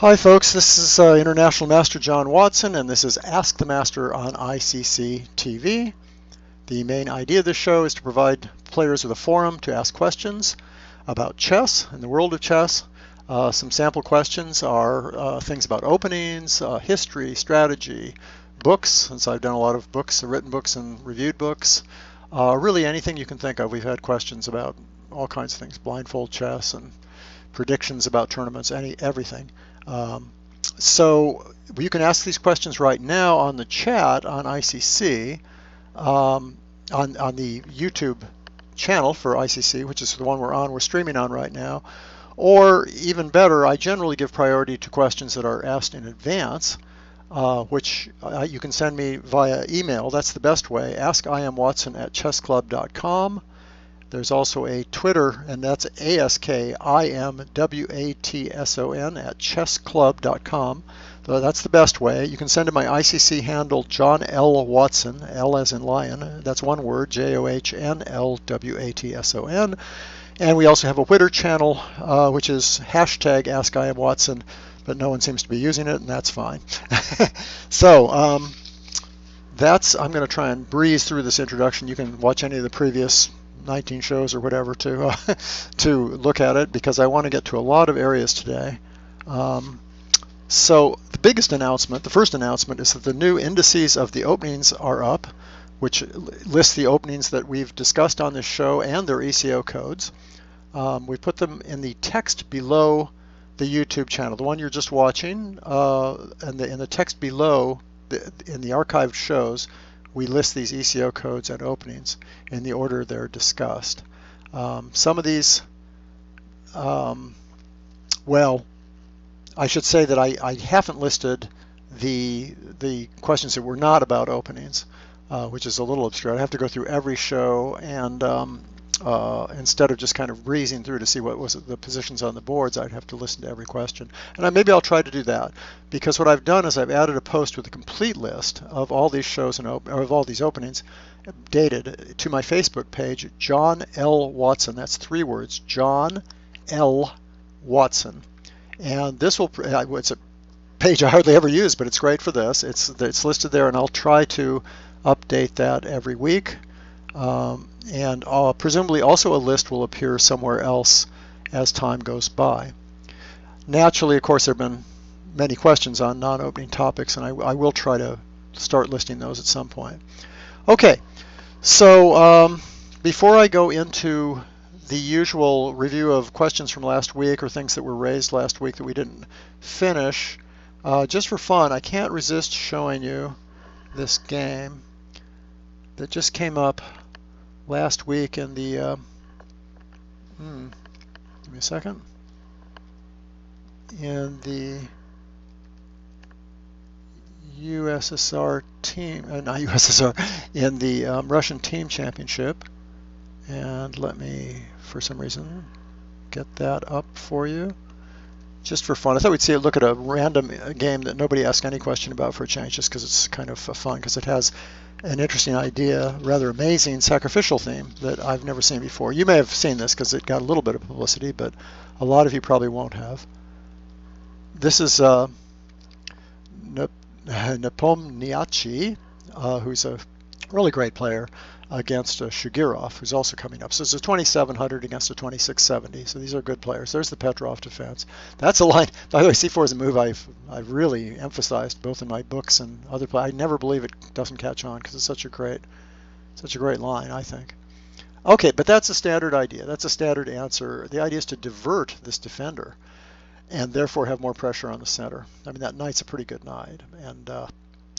Hi folks, this is International Master John Watson, and this is Ask the Master on ICC TV. The main idea of this show is to provide players with a forum to ask questions about chess and the world of chess. Some sample questions are things about openings, history, strategy, books, since I've done a lot of books, written books and reviewed books. Really anything you can think of. We've had questions about all kinds of things, blindfold chess and predictions about tournaments, everything. So you can ask these questions right now on the chat on ICC, on the YouTube channel for ICC, which is the one we're streaming on right now. Or even better, I generally give priority to questions that are asked in advance, which you can send me via email. That's the best way. askimwatson@chessclub.com. There's also a Twitter, and that's ASKIMWATSON at chessclub.com. That's the best way. You can send to my ICC handle, John L. Watson, L as in lion. That's one word, JOHNLWATSON. And we also have a Twitter channel, which is hashtag AskIamWatson, but no one seems to be using it, and that's fine. So I'm going to try and breeze through this introduction. You can watch any of the previous 19 shows or whatever to look at it, because I want to get to a lot of areas today. So the biggest announcement, the first announcement, is that the new indices of the openings are up, which lists the openings that we've discussed on this show and their ECO codes. We put them in the text below the YouTube channel, the one you're just watching, and in the text below, in the archived shows, we list these ECO codes and openings in the order they're discussed. Some of these, well, I should say that I haven't listed the questions that were not about openings, which is a little obscure. I have to go through every show, and instead of just kind of breezing through to see what was the positions on the boards, I'd have to listen to every question. And maybe I'll try to do that, because what I've done is I've added a post with a complete list of all these shows and of all these openings dated to my Facebook page, John L. Watson. That's 3 words, John L. Watson. And this will, it's a page I hardly ever use, but it's great for this. It's listed there, and I'll try to update that every week. And presumably also a list will appear somewhere else as time goes by. Naturally, of course, there have been many questions on non-opening topics, and I will try to start listing those at some point. Okay, so before I go into the usual review of questions from last week or things that were raised last week that we didn't finish, just for fun, I can't resist showing you this game that just came up last week in the, give me a second, in the USSR team, not USSR, in the Russian team championship. And let me, for some reason, get that up for you, just for fun. I thought we'd look at a random game that nobody asked any question about for a change, just because it's kind of fun, because it has an interesting idea, rather amazing sacrificial theme that I've never seen before. You may have seen this because it got a little bit of publicity, but a lot of you probably won't have. This is Nepomniachtchi, who's a really great player, against Shirov, who's also coming up. So it's a 2700 against a 2670. So these are good players. There's the Petrov defense. That's a line. By the way, C4 is a move I've really emphasized both in my books and other play. I never believe it doesn't catch on, because it's such a great line, I think. Okay, but that's a standard idea. That's a standard answer. The idea is to divert this defender and therefore have more pressure on the center. I mean, that knight's a pretty good knight, and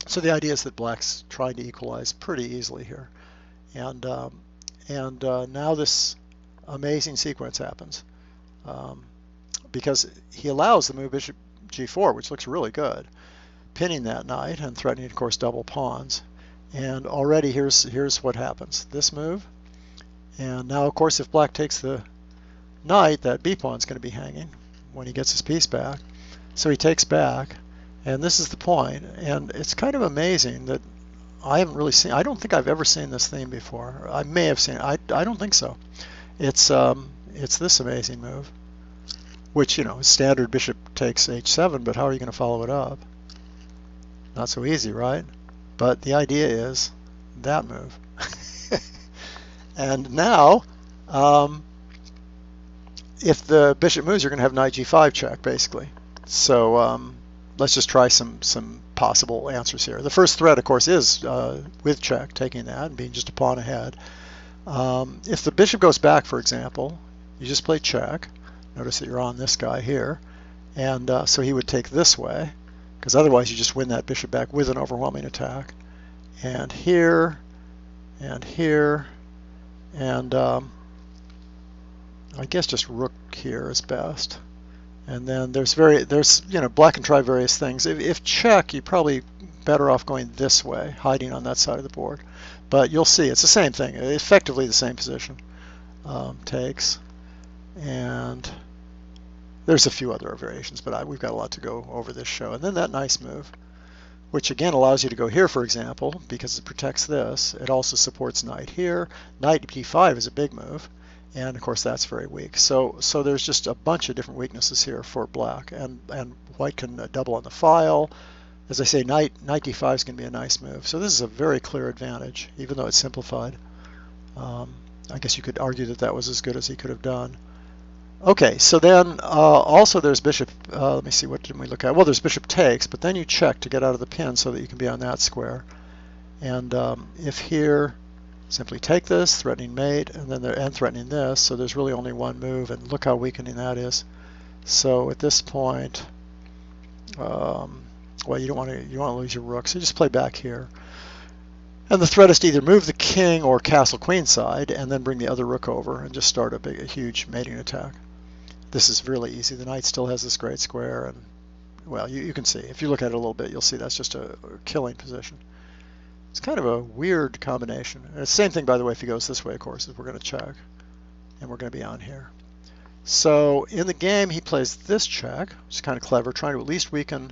so the idea is that black's trying to equalize pretty easily here. And now this amazing sequence happens, because he allows the move bishop g4, which looks really good, pinning that knight and threatening, of course, double pawns. And already here's what happens. This move, and now, of course, if black takes the knight, that b pawn's going to be hanging when he gets his piece back. So he takes back, and this is the point. And it's kind of amazing that I haven't really seen. I don't think I've ever seen this theme before. I may have seen it. I don't think so. It's this amazing move. which, you know, standard bishop takes h7, but how are you going to follow it up? Not so easy, right? But the idea is that move. And now, if the bishop moves, you're going to have knight g5 check, basically. So let's just try some possible answers here. The first threat, of course, is with check, taking that and being just a pawn ahead. If the bishop goes back, for example, you just play check. Notice that you're on this guy here. And so he would take this way, because otherwise you just win that bishop back with an overwhelming attack. And here, and here, and I guess just rook here is best. And then there's you know, black can try various things. If check, you're probably better off going this way, hiding on that side of the board. But you'll see it's the same thing, effectively the same position. Takes, and there's a few other variations, but we've got a lot to go over this show. And then that nice move, which again allows you to go here, for example, because it protects this. It also supports knight here. Knight d5 is a big move, and of course that's very weak. So there's just a bunch of different weaknesses here for black, and white can double on the file. As I say, knight d5 is going to be a nice move. So this is a very clear advantage, even though it's simplified. I guess you could argue that that was as good as he could have done. Okay, so then also there's bishop, let me see, what did we look at? Well, there's bishop takes, but then you check to get out of the pin so that you can be on that square. And if here, simply take this, threatening mate, and then threatening this, so there's really only one move, and look how weakening that is. So at this point, well, you don't want to lose your rook, so just play back here. And the threat is to either move the king or castle queenside, and then bring the other rook over and just start a huge mating attack. This is really easy. The knight still has this great square, and well, you can see. If you look at it a little bit, you'll see that's just a killing position. It's kind of a weird combination. And it's the same thing, by the way, if he goes this way, of course, is we're going to check, and we're going to be on here. So in the game, he plays this check, which is kind of clever, trying to at least weaken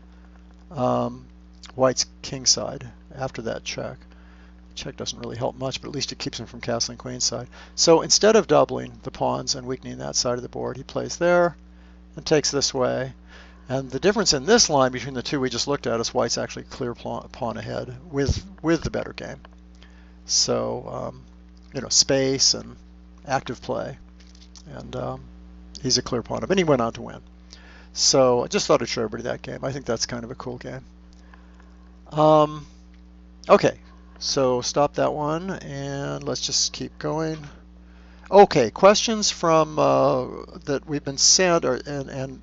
white's king side after that check. Check doesn't really help much, but at least it keeps him from castling queenside. So instead of doubling the pawns and weakening that side of the board, he plays there and takes this way. And the difference in this line between the two we just looked at is white's actually clear pawn ahead with the better game. So you know, space and active play, and he's a clear pawn up, and he went on to win. So I just thought I'd show everybody that game. I think that's kind of a cool game. Okay. So stop that one, and let's just keep going. Okay, questions from that we've been sent, and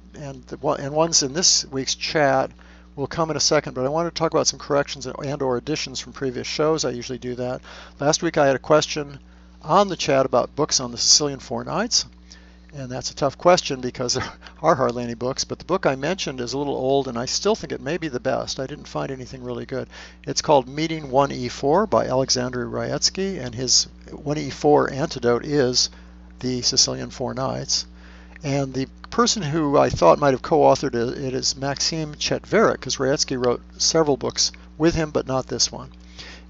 ones in this week's chat will come in a second. But I want to talk about some corrections and/or additions from previous shows. I usually do that. Last week I had a question on the chat about books on the Sicilian Four Knights, and that's a tough question because there are hardly any books, but the book I mentioned is a little old, and I still think it may be the best. I didn't find anything really good. It's called Meeting 1E4 by Alexander Raetsky, and his 1E4 antidote is the Sicilian Four Knights. And the person who I thought might have co-authored it is Maxim Chetverek, because Raetsky wrote several books with him, but not this one.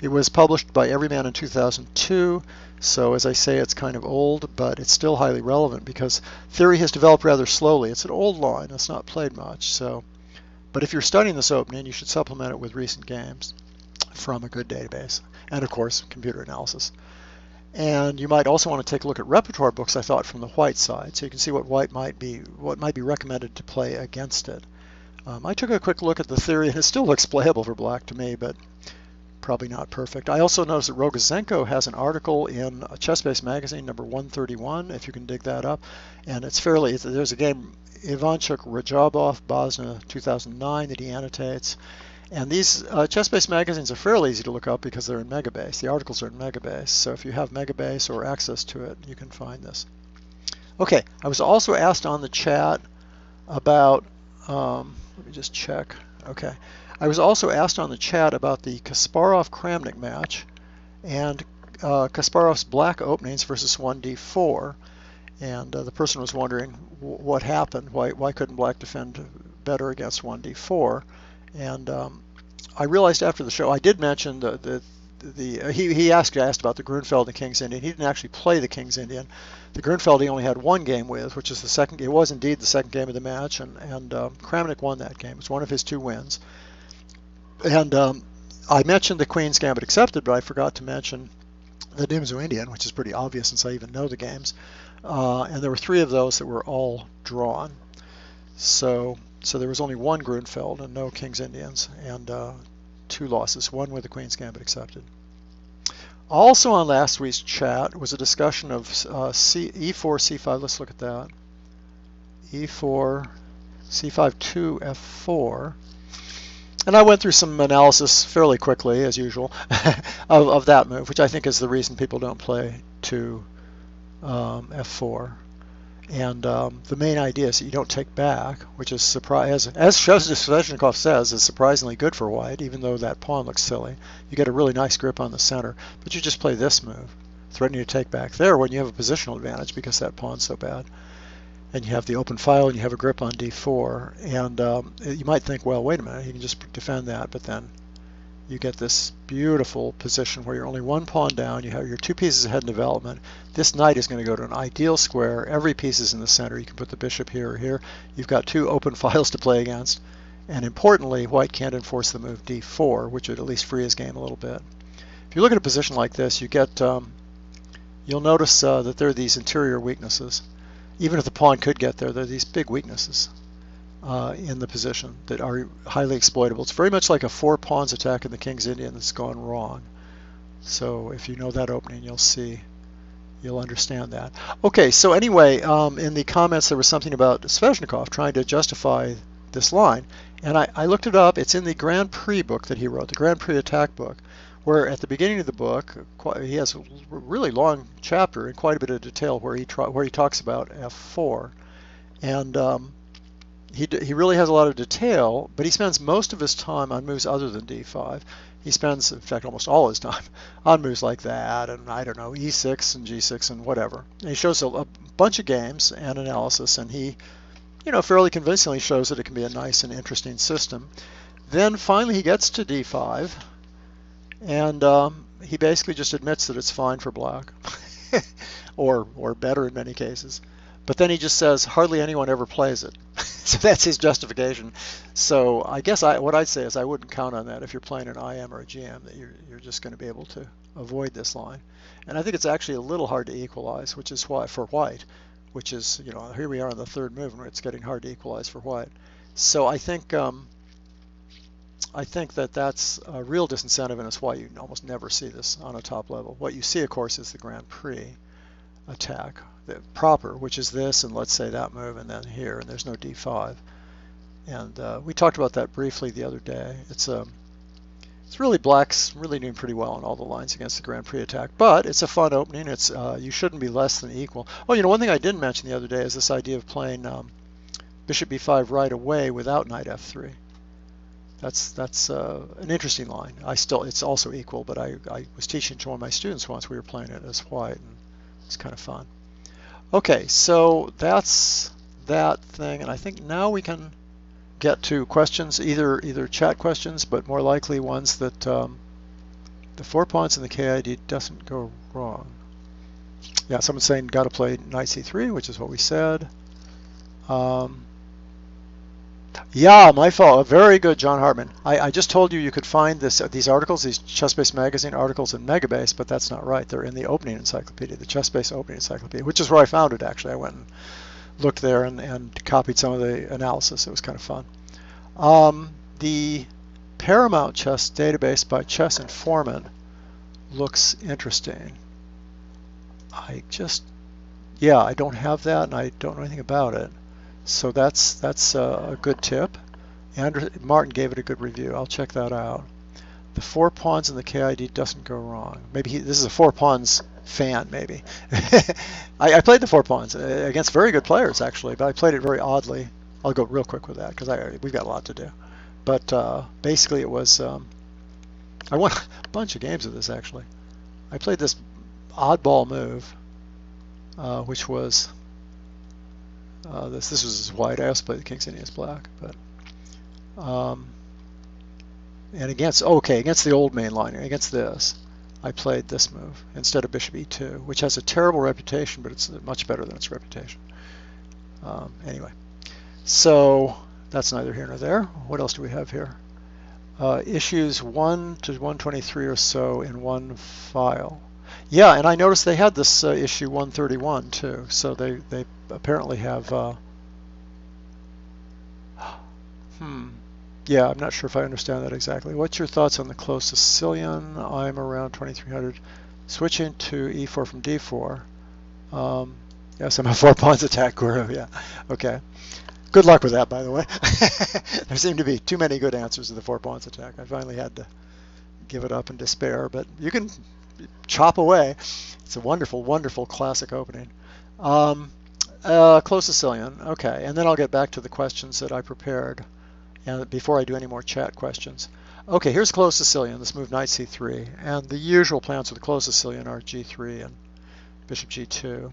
It was published by Everyman in 2002, so as I say, it's kind of old, but it's still highly relevant because theory has developed rather slowly. It's an old line, it's not played much. But if you're studying this opening, you should supplement it with recent games from a good database, and of course, computer analysis. And you might also want to take a look at repertoire books, I thought, from the white side, so you can see what might be recommended to play against it. I took a quick look at the theory, and it still looks playable for black to me, but probably not perfect. I also noticed that Rogozenko has an article in Chess-Based Magazine, number 131, if you can dig that up. And it's there's a game, Ivanchuk Rajabov, Bosnia 2009, that he annotates. And these Chess-Based magazines are fairly easy to look up because they're in Megabase. The articles are in Megabase. So if you have Megabase or access to it, you can find this. Okay, I was also asked on the chat about, let me just check. Okay. I was also asked on the chat about the Kasparov-Kramnik match and Kasparov's black openings versus 1d4. And the person was wondering what happened. Why couldn't black defend better against 1d4? And I realized after the show, I did mention the he asked about the Grunfeld and King's Indian. He didn't actually play the King's Indian. The Grunfeld he only had one game with, which is the second. It was indeed the second game of the match, and Kramnik won that game. It's one of his 2 wins. And I mentioned the Queen's Gambit accepted, but I forgot to mention the Nimzo Indian, which is pretty obvious since I even know the games. And there were 3 of those that were all drawn. So there was only one Grunfeld and no King's Indians, and 2 losses, one with the Queen's Gambit accepted. Also on last week's chat was a discussion of E4, C5. Let's look at that. E4, C5, 2, F4. And I went through some analysis fairly quickly, as usual, of that move, which I think is the reason people don't play to F4. And the main idea is that you don't take back, which is as Sveshnikov says, is surprisingly good for white, even though that pawn looks silly. You get a really nice grip on the center, but you just play this move, threatening to take back there when you have a positional advantage because that pawn's so bad. And you have the open file and you have a grip on d4. And you might think, well, wait a minute, you can just defend that, but then you get this beautiful position where you're only 1 pawn down, you have your 2 pieces ahead in development. This knight is going to go to an ideal square. Every piece is in the center. You can put the bishop here or here. You've got 2 open files to play against. And importantly, white can't enforce the move d4, which would at least free his game a little bit. If you look at a position like this, you get, you'll notice that there are these interior weaknesses. Even if the pawn could get there, there are these big weaknesses in the position that are highly exploitable. It's very much like a 4 pawns attack in the King's Indian that's gone wrong. So if you know that opening, you'll understand that. Okay, so anyway, in the comments there was something about Sveshnikov trying to justify this line, and I looked it up. It's in the Grand Prix book that he wrote, the Grand Prix attack book, where at the beginning of the book he has a really long chapter and quite a bit of detail where he talks about F4, and he really has a lot of detail, but he spends most of his time on moves other than d5. He spends, in fact, almost all his time on moves like that, and I don't know, e6 and g6 and whatever. And he shows a bunch of games and analysis, and he, fairly convincingly shows that it can be a nice and interesting system. Then finally he gets to d5, and he basically just admits that it's fine for black, or better in many cases. But then he just says hardly anyone ever plays it. So that's his justification. So I guess what I'd say is I wouldn't count on that if you're playing an IM or a GM, that you're just going to be able to avoid this line. And I think it's actually a little hard to equalize, which is why for white, which is, here we are on the 3rd move and it's getting hard to equalize for white. So I think that that's a real disincentive, and it's why you almost never see this on a top level. What you see, of course, is the Grand Prix attack, the proper, which is this, and let's say that move, and then here, and there's no d5. And we talked about that briefly the other day. It's really black's really doing pretty well on all the lines against the Grand Prix attack, but it's a fun opening. It's you shouldn't be less than equal. Oh, one thing I didn't mention the other day is this idea of playing bishop b5 right away without knight f3. That's an interesting line. It's also equal, but I was teaching to one of my students once. We were playing it as white, and it's kind of fun. Okay, so that's that thing, and I think now we can get to questions, either chat questions, but more likely ones that the 4 pawns in the KID doesn't go wrong. Yeah, someone's saying got to play knight c3, which is what we said. Yeah, my fault. Very good, John Hartman. I just told you could find these articles, these ChessBase magazine articles in Megabase, but that's not right. They're in the opening encyclopedia, the ChessBase opening encyclopedia, which is where I found it, actually. I went and looked there and copied some of the analysis. It was kind of fun. The Paramount Chess database by Chess Informant looks interesting. I don't have that, and I don't know anything about it. So that's a good tip. Martin gave it a good review. I'll check that out. The 4 pawns in the KID doesn't go wrong. Maybe this is a 4 pawns fan, maybe. I played the 4 pawns against very good players, actually, but I played it very oddly. I'll go real quick with that because we've got a lot to do. But basically it was, I won a bunch of games of this, actually. I played this oddball move, which was, this was white. I also played the King's Indian as black, but and against the old main line, against this, I played this move instead of bishop e2, which has a terrible reputation, but it's much better than its reputation. Anyway, so that's neither here nor there. What else do we have here? Issues 1 to 123 or so in one file. Yeah, and I noticed they had this issue 131 too, so they apparently have yeah, I'm not sure if I understand that exactly. What's your thoughts on the closed Sicilian? I'm around 2300. Switching to e4 from d4. Yes, I'm a 4 pawns attack guru. Yeah, okay. Good luck with that, by the way. There seem to be too many good answers to the 4 pawns attack. I finally had to give it up in despair, but you can chop away. It's a wonderful, wonderful classic opening. Close Sicilian. Okay, and then I'll get back to the questions that I prepared. And before I do any more chat questions. Okay, here's closed Sicilian. Let's move knight c3. And the usual plans for the closed Sicilian are g3 and bishop g2.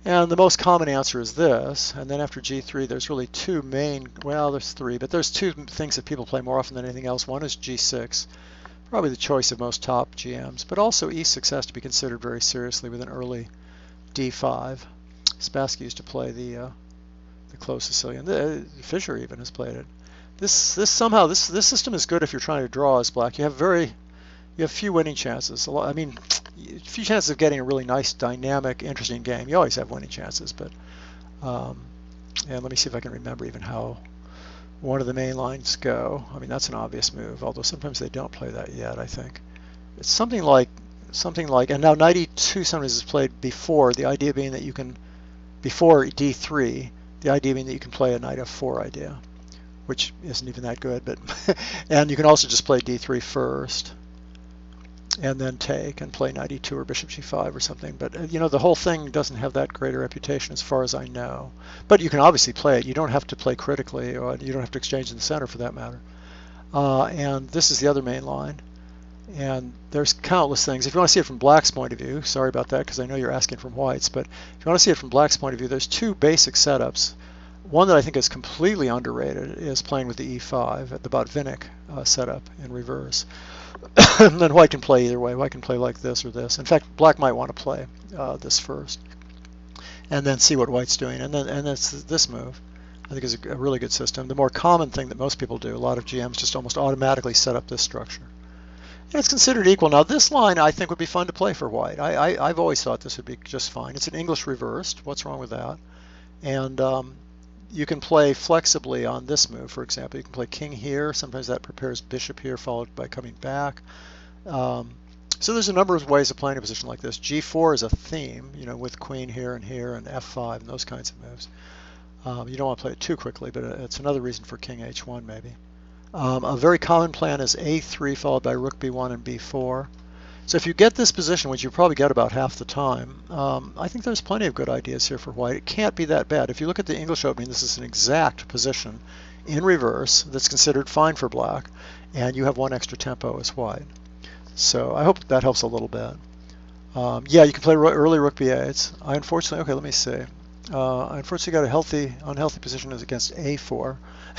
And the most common answer is this. And then after g3, there's really two main, well, there's three, but there's two things that people play more often than anything else. One is g6, probably the choice of most top GMs, but also e6 has to be considered very seriously with an early d5. Spassky used to play the closed Sicilian. Fischer even has played it. This system is good if you're trying to draw as black. You have few winning chances. I mean, few chances of getting a really nice, dynamic, interesting game. You always have winning chances, but and let me see if I can remember even how one of the main lines go. I mean, that's an obvious move, although sometimes they don't play that yet. I think it's something like, and now knight e2 sometimes is played before. The idea being that you can, before d3, the idea being that you can play a knight f4 idea, which isn't even that good, but and you can also just play d3 first and then take and play knight e2 or bishop g5 or something. But you know, the whole thing doesn't have that great a reputation as far as I know. But you can obviously play it. You don't have to play critically, or you don't have to exchange in the center for that matter. And this is the other main line. And there's countless things. If you want to see it from black's point of view, sorry about that because I know you're asking from white's, but if you want to see it from black's point of view, there's two basic setups. One that I think is completely underrated is playing with the e5 at the Botvinnik setup in reverse. And then white can play either way. White can play like this or this. In fact, black might want to play this first, and then see what white's doing. And then it's this move. I think is a really good system. The more common thing that most people do, a lot of GMs just almost automatically set up this structure. And it's considered equal. Now this line I think would be fun to play for white. I've always thought this would be just fine. It's an English reversed. What's wrong with that? And you can play flexibly on this move, for example. You can play king here. Sometimes that prepares bishop here, followed by coming back. So there's a number of ways of playing a position like this. G4 is a theme, you know, with queen here, and F5 and those kinds of moves. You don't want to play it too quickly, but it's another reason for king H1 maybe. A very common plan is A3 followed by rook B1 and B4. So if you get this position, which you probably get about half the time, I think there's plenty of good ideas here for white. It can't be that bad. If you look at the English opening, this is an exact position in reverse that's considered fine for black, and you have one extra tempo as white. So I hope that helps a little bit. Yeah, you can play early rook B8. I unfortunately, okay, let me see. I unfortunately got a unhealthy position as against A4.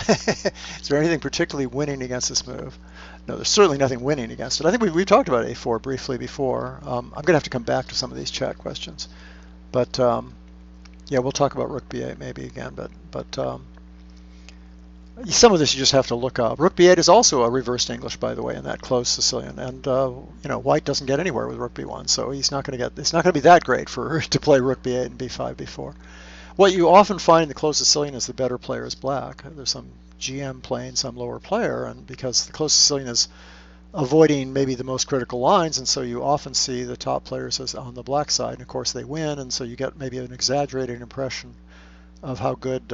Is there anything particularly winning against this move? No, there's certainly nothing winning against it. I think we've talked about A4 briefly before. I'm going to have to come back to some of these chat questions. But yeah, we'll talk about rook B8 maybe again. But some of this you just have to look up. Rook B8 is also a reversed English, by the way, in that closed Sicilian. And you know, white doesn't get anywhere with rook B1, so he's not going to get. It's not going to be that great for to play rook B8 and B5, B4. What you often find in the closed Sicilian is the better player is black. There's some GM playing some lower player, and because the closed Sicilian is avoiding maybe the most critical lines, and so you often see the top players as on the black side, and of course they win, and so you get maybe an exaggerated impression of how good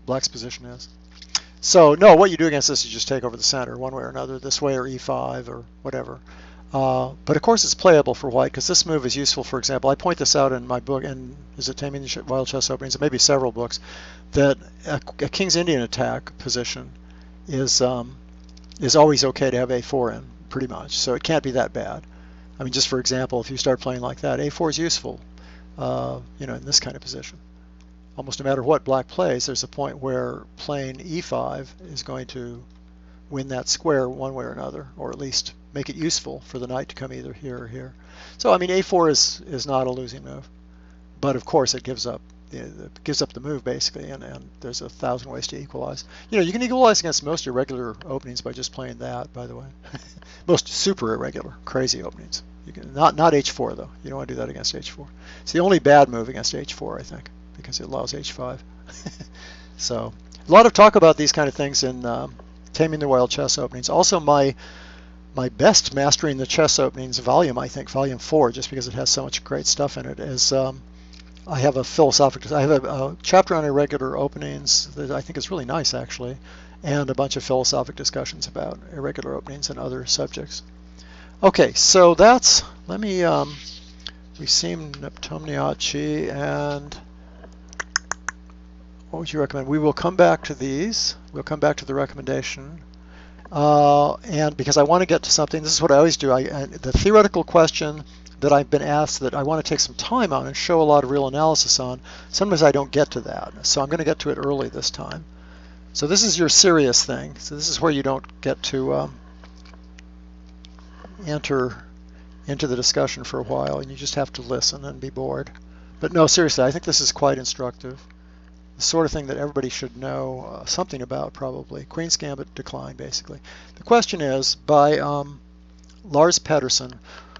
black's position is. So no, what you do against this is just take over the center one way or another, this way or E5 or whatever. But of course it's playable for white because this move is useful. For example, I point this out in my book, and is it Taming the Wild Chess Openings? It may be several books, that a King's Indian attack position is always okay to have A4 in, pretty much. So it can't be that bad. I mean, just for example, if you start playing like that, A4 is useful, you know, in this kind of position. Almost no matter what black plays, there's a point where playing E5 is going to win that square one way or another, or at least make it useful for the knight to come either here or here. So I mean, a4 is not a losing move, but of course it gives up the move basically, and there's 1,000 ways to equalize. You know, you can equalize against most irregular openings by just playing that, by the way. Most super irregular, crazy openings. You can not h4 though. You don't want to do that against h4. It's the only bad move against h4, I think, because it allows h5. So a lot of talk about these kind of things in Taming the Wild Chess Openings. Also, my best Mastering the Chess Openings volume, I think, volume 4, just because it has so much great stuff in it, is I have a chapter on irregular openings that I think is really nice, actually, and a bunch of philosophic discussions about irregular openings and other subjects. Okay, so that's, we've seen Nepomniachtchi, and what would you recommend? We will come back to these. We'll come back to the recommendation. And because I want to get to something, this is what I always do. The theoretical question that I've been asked that I want to take some time on and show a lot of real analysis on, sometimes I don't get to that. So I'm going to get to it early this time. So this is your serious thing. So this is where you don't get to enter into the discussion for a while, and you just have to listen and be bored. But no, seriously, I think this is quite instructive. The sort of thing that everybody should know something about, probably. Queen's Gambit decline, basically. The question is, by Lars Pedersen,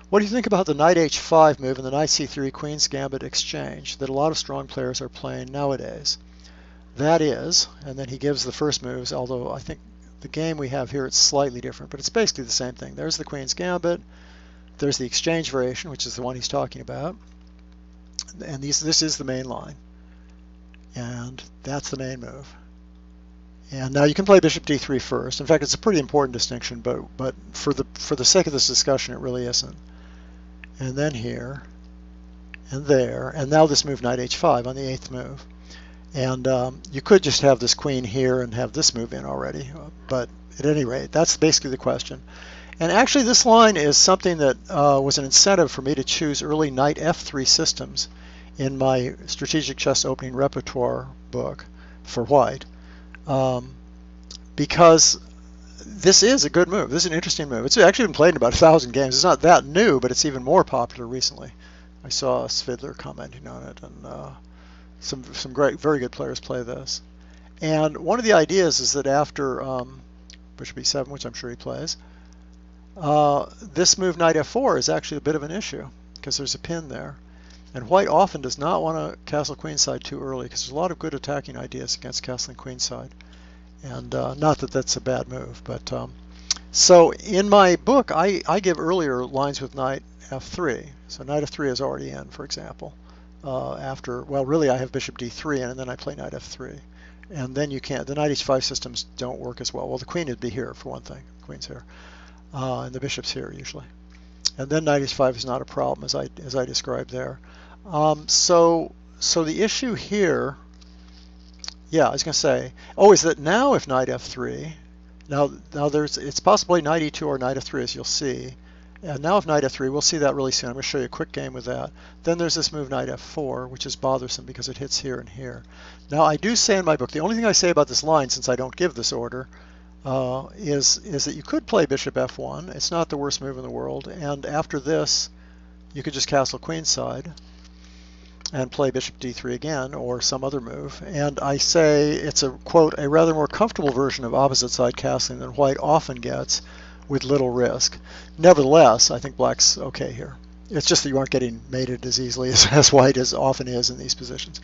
what do you think about the knight h5 move and the knight c3 Queen's Gambit exchange that a lot of strong players are playing nowadays? That is, and then he gives the first moves, although I think the game we have here, it's slightly different, but it's basically the same thing. There's the Queen's Gambit, there's the exchange variation, which is the one he's talking about, and this is the main line. And that's the main move. And now you can play bishop d3 first. In fact, it's a pretty important distinction, but for the sake of this discussion, it really isn't. And then here, and there, and now this move knight h5 on the 8th move. And you could just have this queen here and have this move in already, but at any rate, that's basically the question. And actually, this line is something that was an incentive for me to choose early knight f3 systems in my strategic chess opening repertoire book for white, because this is a good move. This is an interesting move. It's actually been played in about 1,000 games. It's not that new, but it's even more popular recently. I saw Svidler commenting on it, and some great, very good players play this. And one of the ideas is that after bishop e7, which I'm sure he plays, this move knight f4 is actually a bit of an issue because there's a pin there. And white often does not want to castle queenside too early because there's a lot of good attacking ideas against castling queenside. And not that that's a bad move, but so in my book I give earlier lines with knight f3. So knight f3 is already in, for example. After, well, really I have bishop d3 in, and then I play knight f3. And then you can't, the knight h5 systems don't work as well. Well, the queen would be here for one thing. The queen's here. And the bishop's here usually. And then knight h5 is not a problem as I described there. So the issue here, yeah, I was going to say, is that now if knight f3, now it's possibly knight e2 or knight f3, as you'll see. And now if knight f3, we'll see that really soon. I'm going to show you a quick game with that. Then there's this move knight f4, which is bothersome because it hits here and here. Now I do say in my book, the only thing I say about this line, since I don't give this order, is that you could play bishop f1. It's not the worst move in the world. And after this, you could just castle queenside and play bishop d3 again, or some other move. And I say it's a, quote, a rather more comfortable version of opposite side castling than white often gets with little risk. Nevertheless, I think black's okay here. It's just that you aren't getting mated as easily as white as often is in these positions.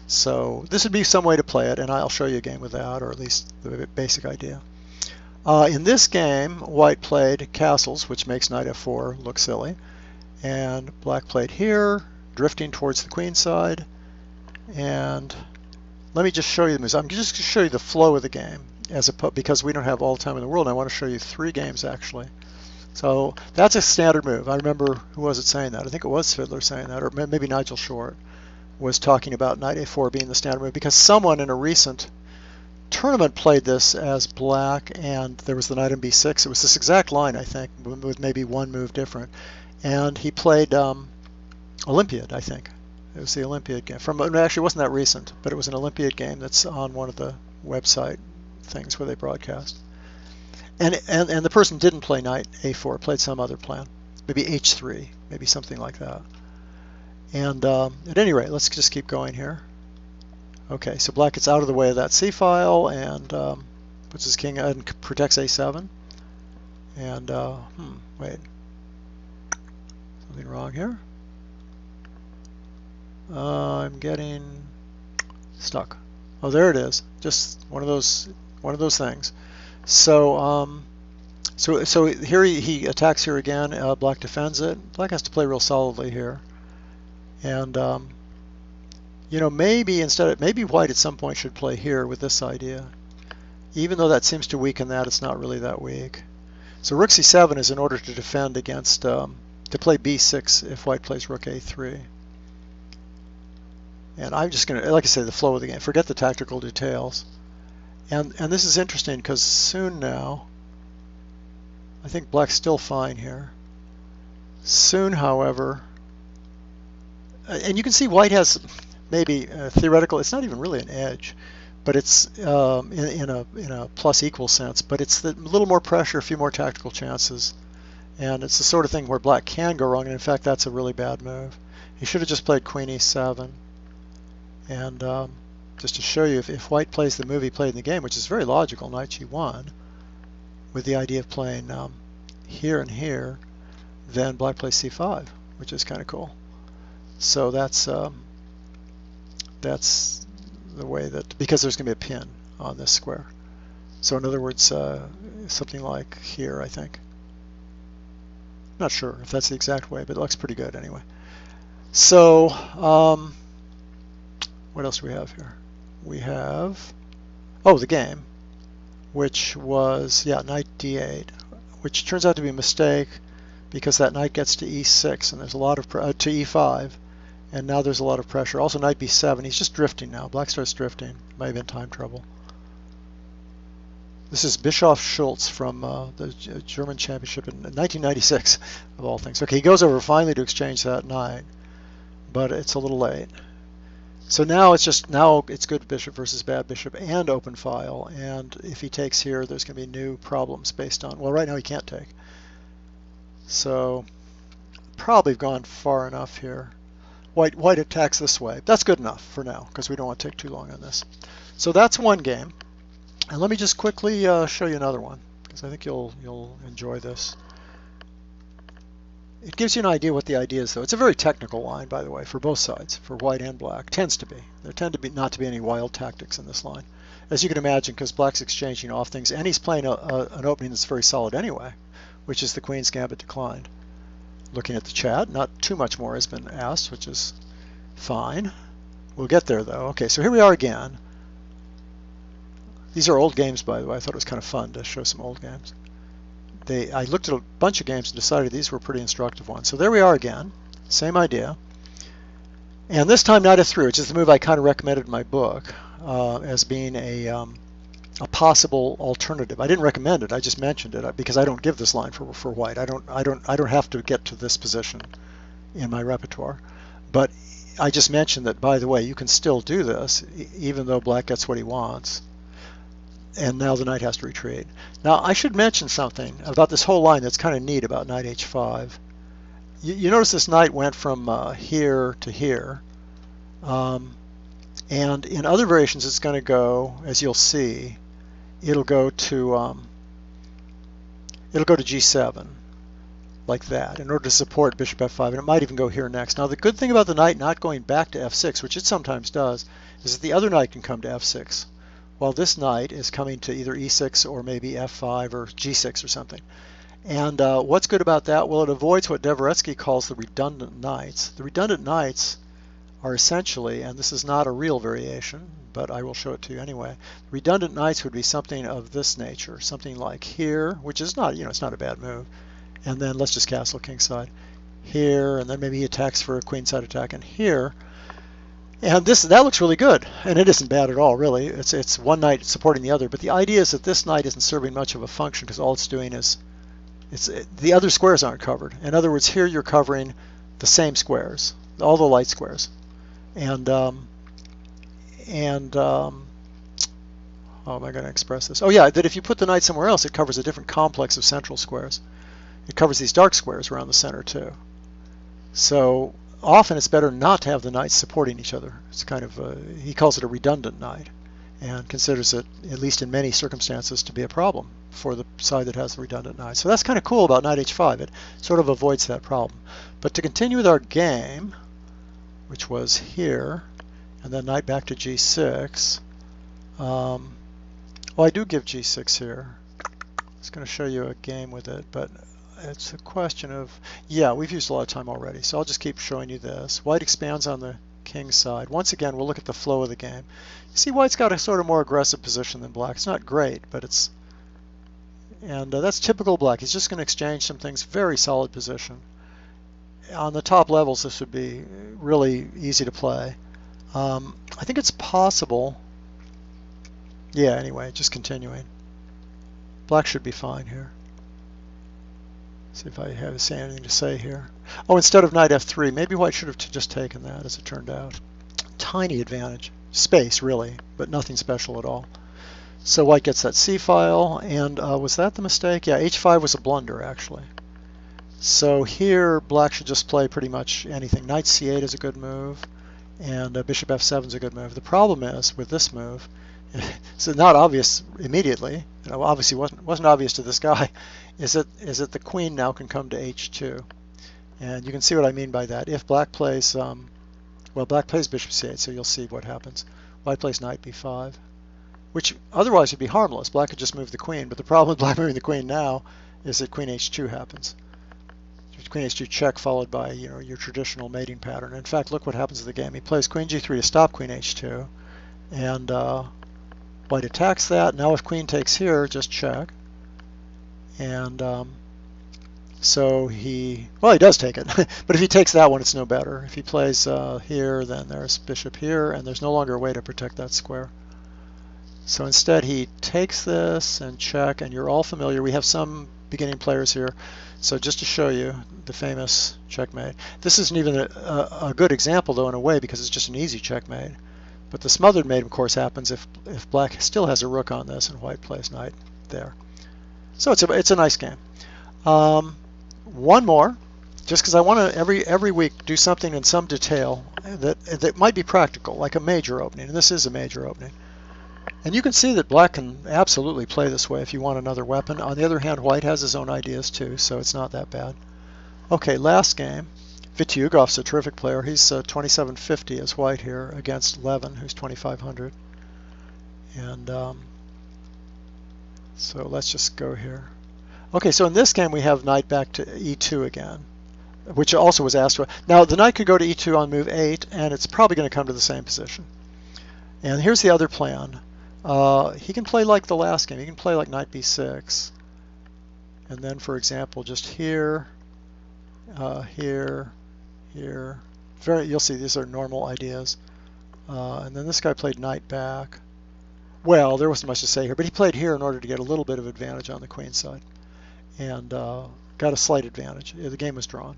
So this would be some way to play it, and I'll show you a game with that, or at least the basic idea. In this game, white played castles, which makes knight f4 look silly, and black played here, drifting towards the queen side. And let me just show you the moves. I'm just going to show you the flow of the game, because we don't have all the time in the world. And I want to show you 3 games actually. So that's a standard move. I remember, who was it saying that? I think it was Svidler saying that, or maybe Nigel Short was talking about knight a4 being the standard move, because someone in a recent tournament played this as black, and there was the knight in b6. It was this exact line, I think, with maybe one move different. And he played Olympiad, I think. It was the Olympiad game. Actually, it wasn't that recent, but it was an Olympiad game that's on one of the website things where they broadcast. And the person didn't play knight a4, played some other plan, maybe h3, maybe something like that. And at any rate, let's just keep going here. Okay, so black gets out of the way of that c file and puts his king and protects a7. And wait, something wrong here. I'm getting stuck. Oh, there it is. Just one of those things. So so here he attacks here again. Black defends it. Black has to play real solidly here. And you know, maybe white at some point should play here with this idea. Even though that seems to weaken that, it's not really that weak. So rook c7 is in order to defend against to play b6 if white plays rook a3. And I'm just going to, like I say, the flow of the game. Forget the tactical details. And this is interesting because soon now, I think black's still fine here. Soon, however, and you can see white has maybe theoretical, it's not even really an edge, but it's in a plus equal sense, but it's a little more pressure, a few more tactical chances. And it's the sort of thing where black can go wrong, and in fact that's a really bad move. He should have just played queen e7. And just to show you, if white plays the move he played in the game, which is very logical, knight g1, with the idea of playing here and here, then black plays c5, which is kind of cool. So that's the way that, because there's going to be a pin on this square. So in other words, something like here, I think. Not sure if that's the exact way, but it looks pretty good anyway. So what else do we have here? We have, oh, the game, which was, yeah, knight d8, which turns out to be a mistake because that knight gets to e6 and there's a lot of to e5, and now there's a lot of pressure. Also knight b7, he's just drifting now. Black starts drifting. Might have been time trouble. This is Bischof Schultz from the German Championship in 1996, of all things. Okay, he goes over finally to exchange that knight, but it's a little late. So now it's good bishop versus bad bishop and open file, and if he takes here, there's going to be new problems based on, well, right now he can't take. So probably gone far enough here. White attacks this way. That's good enough for now because we don't want to take too long on this. So that's one game. And let me just quickly show you another one because I think you'll enjoy this. It gives you an idea what the idea is, though. It's a very technical line, by the way, for both sides, for white and black. Tends to be. There tend to be not to be any wild tactics in this line, as you can imagine, because black's exchanging off things, and he's playing an opening that's very solid anyway, which is the Queen's Gambit declined. Looking at the chat, not too much more has been asked, which is fine. We'll get there, though. Okay, so here we are again. These are old games, by the way. I thought it was kind of fun to show some old games. I looked at a bunch of games and decided these were pretty instructive ones. So there we are again, same idea. And this time knight f3, which is the move I kind of recommended in my book as being a possible alternative. I didn't recommend it, I just mentioned it because I don't give this line for white. I don't have to get to this position in my repertoire. But I just mentioned that, by the way, you can still do this even though black gets what he wants. And now the knight has to retreat. Now I should mention something about this whole line that's kind of neat about knight h5. You notice this knight went from here to here, and in other variations it's going to go, as you'll see, it'll go to g7 like that in order to support bishop f5, and it might even go here next. Now the good thing about the knight not going back to f6, which it sometimes does, is that the other knight can come to f6. While this knight is coming to either e6 or maybe f5 or g6 or something. And what's good about that? Well, it avoids what Dvoretsky calls the redundant knights. The redundant knights are essentially, and this is not a real variation, but I will show it to you anyway. Redundant knights would be something of this nature, something like here, which is not, it's not a bad move. And then let's just castle kingside here, and then maybe he attacks for a queenside attack, and here. And that looks really good, and it isn't bad at all, really. It's one knight supporting the other, but the idea is that this knight isn't serving much of a function because all it's doing is the other squares aren't covered. In other words, here you're covering the same squares, all the light squares, and how am I going to express this? Oh yeah, that if you put the knight somewhere else, it covers a different complex of central squares. It covers these dark squares around the center too. So often it's better not to have the knights supporting each other. It's kind of, he calls it a redundant knight, and considers it, at least in many circumstances, to be a problem for the side that has the redundant knight. So that's kind of cool about knight h5. It sort of avoids that problem. But to continue with our game, which was here, and then knight back to g6, well, I do give g6 here. I was going to show you a game with it, but it's a question of, yeah, we've used a lot of time already, so I'll just keep showing you this. White expands on the king side. Once again, we'll look at the flow of the game. You see, white's got a sort of more aggressive position than black. It's not great, but it's, and that's typical black. He's just going to exchange some things. Very solid position. On the top levels, this would be really easy to play. I think it's possible. Yeah, anyway, just continuing. Black should be fine here. See if I have anything to say here. Oh, instead of knight f3, maybe white should have just taken that, as it turned out. Tiny advantage. Space, really, but nothing special at all. So white gets that c file, and was that the mistake? Yeah, h5 was a blunder, actually. So here, black should just play pretty much anything. Knight c8 is a good move, and bishop f7 is a good move. The problem is, with this move, it's not obvious immediately, you know, obviously wasn't obvious to this guy, is that the queen now can come to h2. And you can see what I mean by that. If black plays, well, black plays bishop c8, so you'll see what happens. White plays knight b5, which otherwise would be harmless. Black could just move the queen, but the problem with black moving the queen now is that queen h2 happens. Queen h2 check followed by, you know, your traditional mating pattern. In fact, look what happens in the game. He plays queen g3 to stop queen h2, and white attacks that. Now if queen takes here, just check. And so he does take it. But if he takes that one, it's no better. If he plays here, then there's bishop here, and there's no longer a way to protect that square. So instead he takes this and check, and you're all familiar. We have some beginning players here. So just to show you the famous checkmate. This isn't even a good example, though, in a way, because it's just an easy checkmate. But the smothered mate, of course, happens if black still has a rook on this and white plays knight there. So it's a nice game. One more, just because I want to every week do something in some detail that might be practical, like a major opening, and this is a major opening. And you can see that black can absolutely play this way if you want another weapon. On the other hand, white has his own ideas too, so it's not that bad. Okay, last game. Vityugov's a terrific player. He's 2750 as white here against Levin, who's 2500. And so let's just go here. Okay, so in this game we have knight back to e2 again, which also was asked for. Now the knight could go to e2 on move 8, and it's probably going to come to the same position. And here's the other plan. He can play like the last game. He can play like knight b6. And then, for example, just here, here, here. You'll see these are normal ideas. And then this guy played knight back. Well, there wasn't much to say here, but he played here in order to get a little bit of advantage on the queen side. And got a slight advantage. The game was drawn.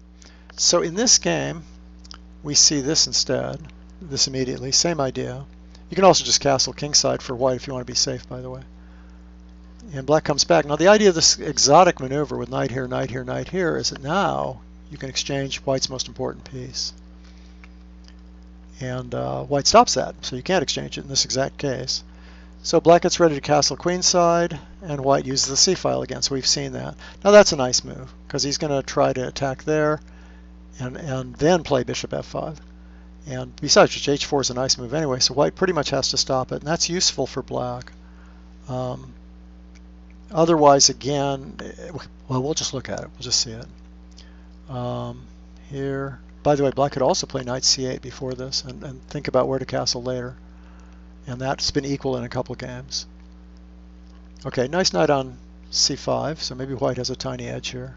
So in this game, we see this instead, this immediately. Same idea. You can also just castle kingside for white if you want to be safe, by the way. And black comes back. Now the idea of this exotic maneuver with knight here, knight here, knight here is that now you can exchange white's most important piece. And white stops that, so you can't exchange it in this exact case. So black gets ready to castle queenside, and white uses the c-file again, so we've seen that. Now that's a nice move, because he's going to try to attack there, and then play bishop f5. And besides which, h4 is a nice move anyway, so white pretty much has to stop it, and that's useful for black. Otherwise, again, well, we'll just look at it. We'll just see it. Here, by the way, black could also play knight c8 before this, and think about where to castle later. And that's been equal in a couple of games. Okay, nice knight on c5, so maybe white has a tiny edge here.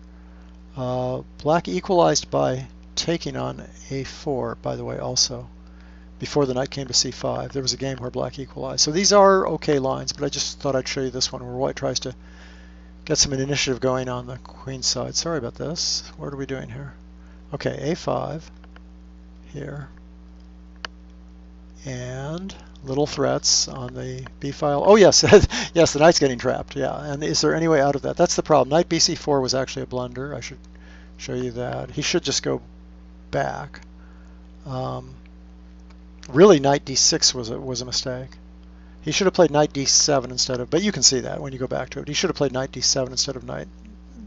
Black equalized by taking on a4, by the way, also. Before the knight came to c5, there was a game where black equalized. So these are okay lines, but I just thought I'd show you this one where white tries to get some initiative going on the queen side. Sorry about this. What are we doing here? Okay, a5 here. And little threats on the b file. Oh yes, yes, the knight's getting trapped. Yeah, and is there any way out of that? That's the problem. Knight bc4 was actually a blunder. I should show you that. He should just go back. Really, knight d6 was a mistake. He should have played knight d7 instead of, but you can see that when you go back to it. He should have played knight d7 instead of knight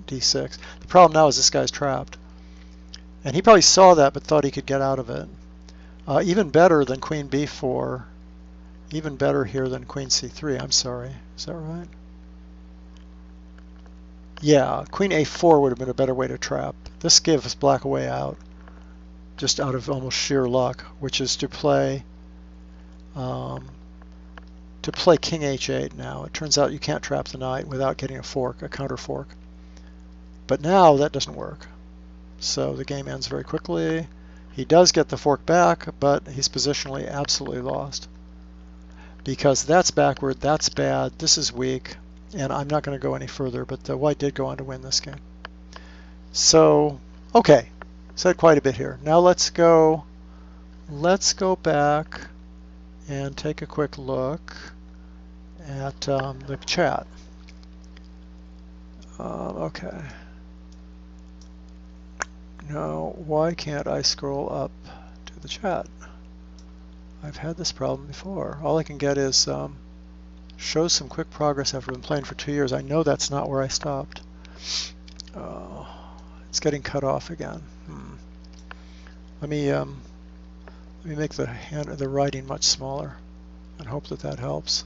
d6. The problem now is this guy's trapped. And he probably saw that but thought he could get out of it. Even better than queen b4. Even better here than queen c3. I'm sorry. Is that right? Yeah, queen a4 would have been a better way to trap. This gives black a way out, just out of almost sheer luck, which is to play king h8 now. It turns out you can't trap the knight without getting a fork, a counter fork. But now that doesn't work. So the game ends very quickly. He does get the fork back, but he's positionally absolutely lost. Because that's backward, that's bad, this is weak, and I'm not going to go any further, but the white did go on to win this game. So, okay, said quite a bit here. Now let's go back and take a quick look at the chat. Okay. Now, why can't I scroll up to the chat? I've had this problem before. All I can get is show some quick progress after been playing for 2 years. I know that's not where I stopped. It's getting cut off again. Let me make the writing much smaller and hope that that helps.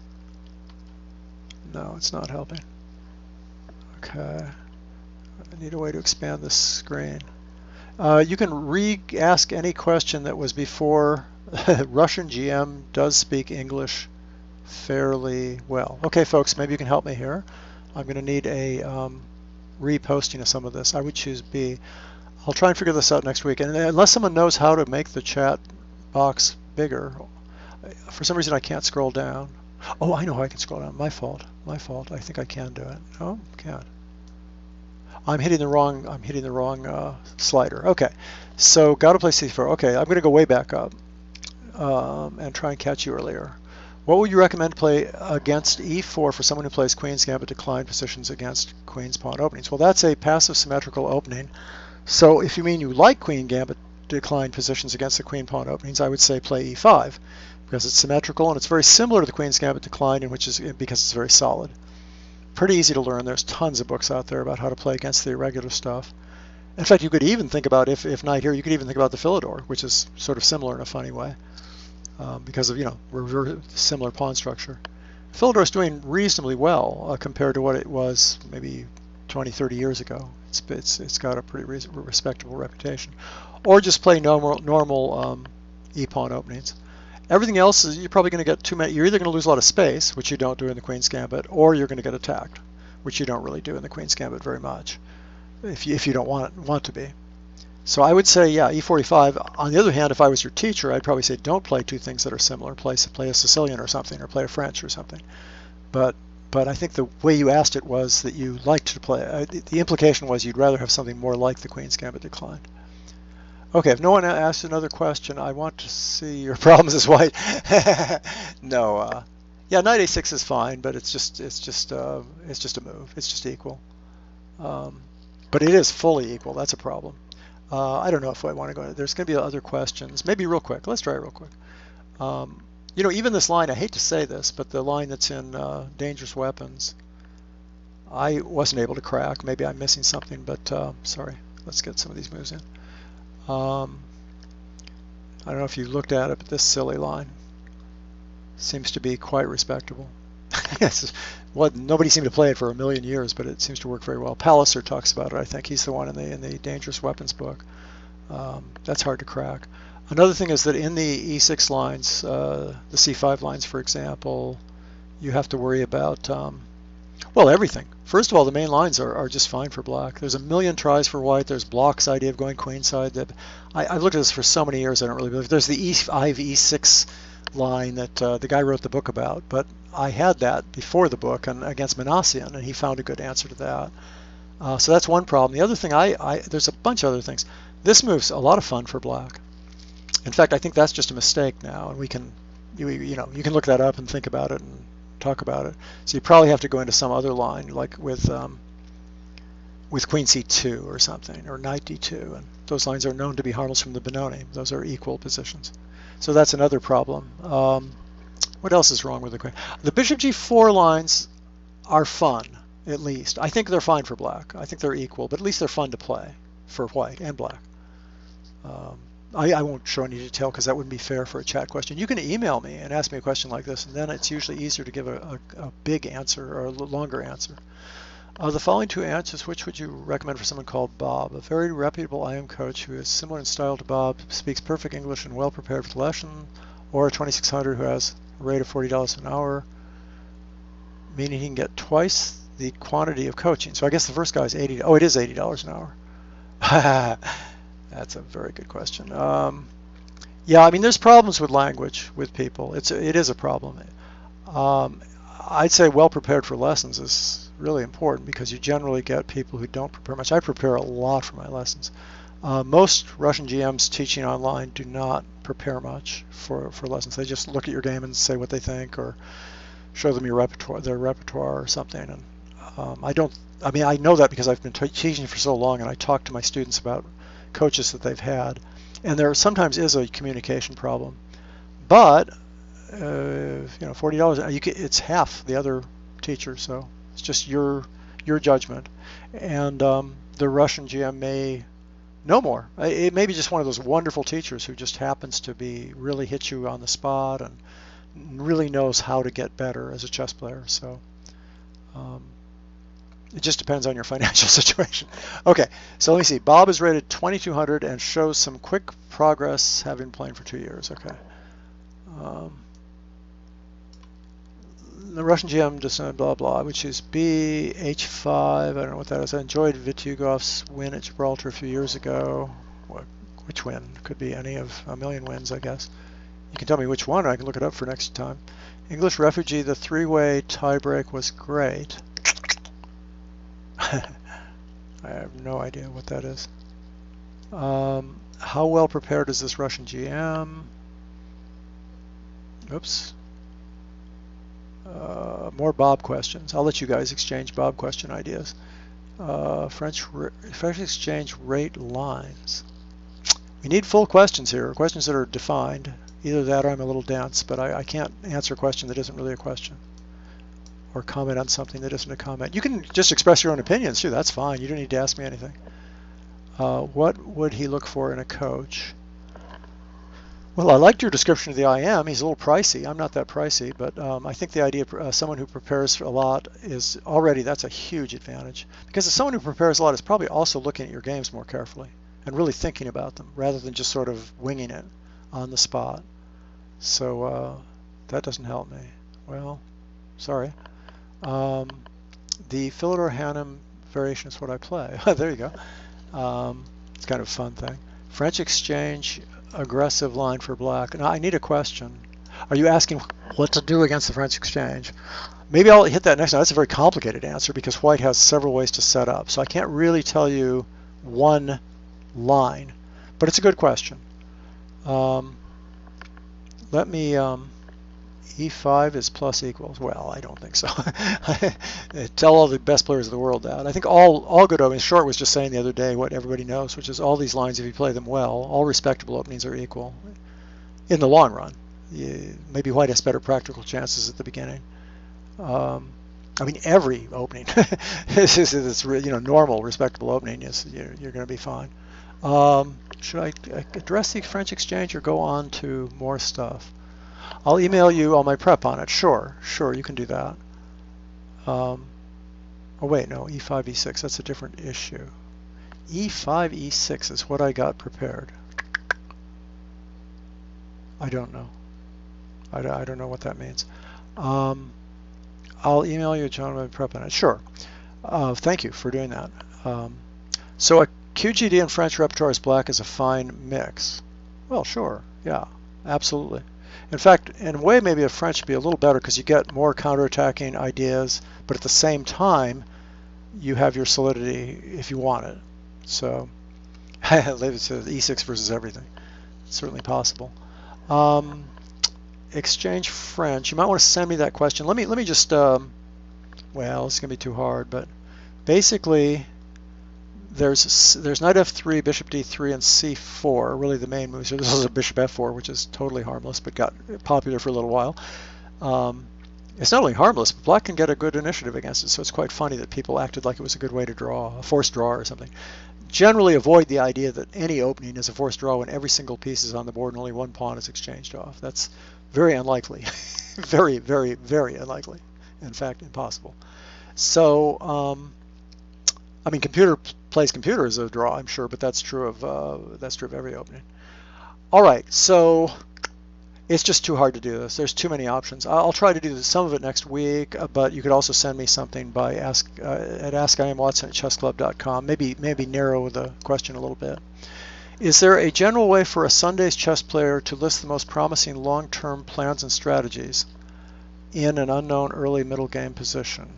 No, it's not helping. Okay. I need a way to expand this screen. You can re-ask any question that was before. Russian GM does speak English fairly well. Okay, folks, maybe you can help me here. I'm going to need a reposting of some of this. I would choose B. I'll try and figure this out next week. And unless someone knows how to make the chat box bigger, for some reason I can't scroll down. Oh, I know how I can scroll down. My fault. My fault. I think I can do it. Oh, can't. I'm hitting the wrong slider. Okay, so got to play c4. Okay, I'm going to go way back up and try and catch you earlier. What would you recommend to play against e4 for someone who plays Queen's Gambit decline positions against Queen's pawn openings? Well, that's a passive symmetrical opening. So if you mean you like Queen Gambit decline positions against the Queen pawn openings, I would say play e5 because it's symmetrical and it's very similar to the Queen's Gambit decline, because it's very solid. Pretty easy to learn. There's tons of books out there about how to play against the irregular stuff. In fact, you could even think about, if knight here, you could even think about the Philidor, which is sort of similar in a funny way because of, similar pawn structure. Philidor is doing reasonably well compared to what it was maybe 20, 30 years ago. It's got a pretty respectable reputation. Or just play normal e-pawn openings. Everything else is, you're probably going to get too many. You're either going to lose a lot of space, which you don't do in the Queen's Gambit, or you're going to get attacked, which you don't really do in the Queen's Gambit very much, if you don't want to be. So I would say, yeah, e45. On the other hand, if I was your teacher, I'd probably say don't play two things that are similar. Play a Sicilian or something, or play a French or something. But I think the way you asked it was that you liked to play. The implication was you'd rather have something more like the Queen's Gambit decline. Okay, if no one asks another question, I want to see your problems as white. No, yeah, knight a6 is fine, but it's just a move. It's just equal, but it is fully equal. That's a problem. I don't know if I want to go. There's going to be other questions. Maybe real quick. Let's try it real quick. Even this line. I hate to say this, but the line that's in dangerous weapons, I wasn't able to crack. Maybe I'm missing something, but sorry. Let's get some of these moves in. I don't know if you looked at it, but this silly line seems to be quite respectable. Nobody seemed to play it for a million years, but it seems to work very well. Palliser talks about it. I think he's the one in the Dangerous Weapons book. That's hard to crack. Another thing is that in the E6 lines, the C5 lines, for example, you have to worry about everything. First of all, the main lines are just fine for black. There's a million tries for white. There's Bloch's idea of going queenside. I've looked at this for so many years, I don't really believe. There's the E5, E6 line that the guy wrote the book about, but I had that before the book and against Manassian, and he found a good answer to that. So that's one problem. The other thing, there's a bunch of other things. This move's a lot of fun for black. In fact, I think that's just a mistake now, and we can You know, you can look that up and think about it and talk about it. So you probably have to go into some other line, like with queen c2 or something, or knight d2, and those lines are known to be harmless from the Benoni. Those are equal positions. So that's another problem. What else is wrong with the queen? The bishop g4 lines are fun, at least. I think they're fine for black. I think they're equal, but at least they're fun to play for white and black. I won't show any detail because that wouldn't be fair for a chat question. You can email me and ask me a question like this, and then it's usually easier to give a big answer or a longer answer. The following two answers, which would you recommend for someone called Bob? A very reputable IM coach who is similar in style to Bob, speaks perfect English and well prepared for the lesson, or a 2600 who has a rate of $40 an hour, meaning he can get twice the quantity of coaching. So I guess the first guy is $80. Oh, it is $80 an hour. That's a very good question. Yeah, I mean, there's problems with language with people. It is a problem. I'd say well prepared for lessons is really important because you generally get people who don't prepare much. I prepare a lot for my lessons. Most Russian GMs teaching online do not prepare much for lessons. They just look at your game and say what they think, or show them their repertoire or something. And I know that because I've been teaching for so long, and I talk to my students about coaches that they've had, and there sometimes is a communication problem. But $40, it's half the other teacher, so it's just your judgment. And the Russian GM may know more. It may be just one of those wonderful teachers who just happens to really hit you on the spot and really knows how to get better as a chess player. So it just depends on your financial situation. Okay, so let me see. Bob is rated 2200 and shows some quick progress, having been playing for 2 years. Okay. The Russian GM just blah blah, which is B H5. I don't know what that is. I enjoyed Vitugov's win at Gibraltar a few years ago. Which win? Could be any of a million wins, I guess. You can tell me which one. I can look it up for next time. English Refugee, the three-way tiebreak was great. I have no idea what that is. How well prepared is this Russian GM? Oops. More Bob questions. I'll let you guys exchange Bob question ideas. French exchange rate lines. We need full questions here, questions that are defined. Either that or I'm a little dense, but I can't answer a question that isn't really a question, or comment on something that isn't a comment. You can just express your own opinions too. That's fine. You don't need to ask me anything. What would he look for in a coach? Well, I liked your description of the IM. He's a little pricey. I'm not that pricey, but I think the idea of someone who prepares a lot is already, that's a huge advantage. Because someone who prepares a lot is probably also looking at your games more carefully and really thinking about them rather than just sort of winging it on the spot. So that doesn't help me. Well, sorry. The Philidor Hanem variation is what I play. There you go. It's kind of a fun thing. French exchange, aggressive line for black. Now I need a question. Are you asking what to do against the French exchange? Maybe I'll hit that next time. That's a very complicated answer because white has several ways to set up. So I can't really tell you one line, but it's a good question. Let me, E5 is plus equals. Well, I don't think so. Tell all the best players of the world that. I think all good openings, Short was just saying the other day what everybody knows, which is all these lines, if you play them well, all respectable openings are equal in the long run. Maybe white has better practical chances at the beginning. I mean, every opening is normal, respectable opening, you're going to be fine. Should I address the French exchange or go on to more stuff? I'll email you all my prep on it. Sure, you can do that. Oh wait, no, E5, E6, that's a different issue. E5, E6 is what I got prepared. I don't know. I don't know what that means. I'll email you, John, my prep on it. Sure. Thank you for doing that. So a QGD and French repertoire as black is a fine mix. Well, sure, yeah, absolutely. In fact, in a way, maybe a French would be a little better because you get more counterattacking ideas, but at the same time, you have your solidity if you want it. So, leave it to E6 versus everything. It's certainly possible. exchange French. You might want to send me that question. Let me just well, it's gonna be too hard, but basically there's knight f3, bishop d3, and c4, really the main moves. This is a bishop f4, which is totally harmless, but got popular for a little while. It's not only harmless, but black can get a good initiative against it, so it's quite funny that people acted like it was a good way to draw, a forced draw or something. Generally avoid the idea that any opening is a forced draw when every single piece is on the board and only one pawn is exchanged off. That's very unlikely. Very, very, very unlikely. In fact, impossible. So, I mean, computer plays computer as a draw, I'm sure, but that's true of every opening. All right, so it's just too hard to do this. There's too many options. I'll try to do some of it next week, but you could also send me something by at askiamwatson@chessclub.com. Maybe narrow the question a little bit. Is there a general way for a Sunday's chess player to list the most promising long-term plans and strategies in an unknown early middle game position?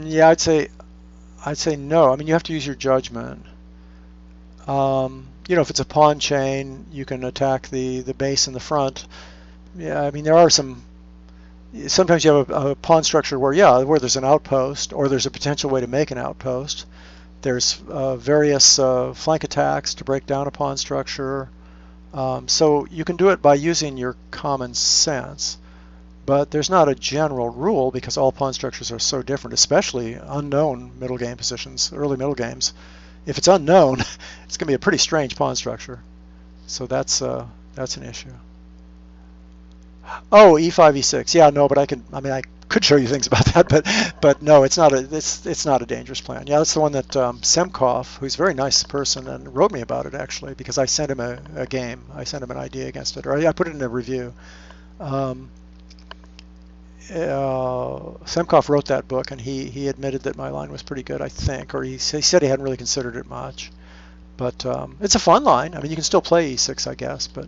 Yeah, I'd say no. I mean, you have to use your judgment. You know, if it's a pawn chain, you can attack the base in the front. Yeah, I mean, there are some. Sometimes you have a pawn structure where there's an outpost, or there's a potential way to make an outpost. There's various flank attacks to break down a pawn structure. So you can do it by using your common sense. But there's not a general rule because all pawn structures are so different, especially unknown middle game positions, early middle games. If it's unknown, it's going to be a pretty strange pawn structure. So that's an issue. Oh, e5, e6. Yeah, no, but I could show you things about that, but no, it's not a dangerous plan. Yeah, that's the one that Semkov, who's a very nice person, and wrote me about it actually because I sent him a game. I sent him an idea against it, or I put it in a review. Semkov wrote that book, and he admitted that my line was pretty good, I think, or he said he hadn't really considered it much. But it's a fun line. I mean, you can still play e6, I guess, but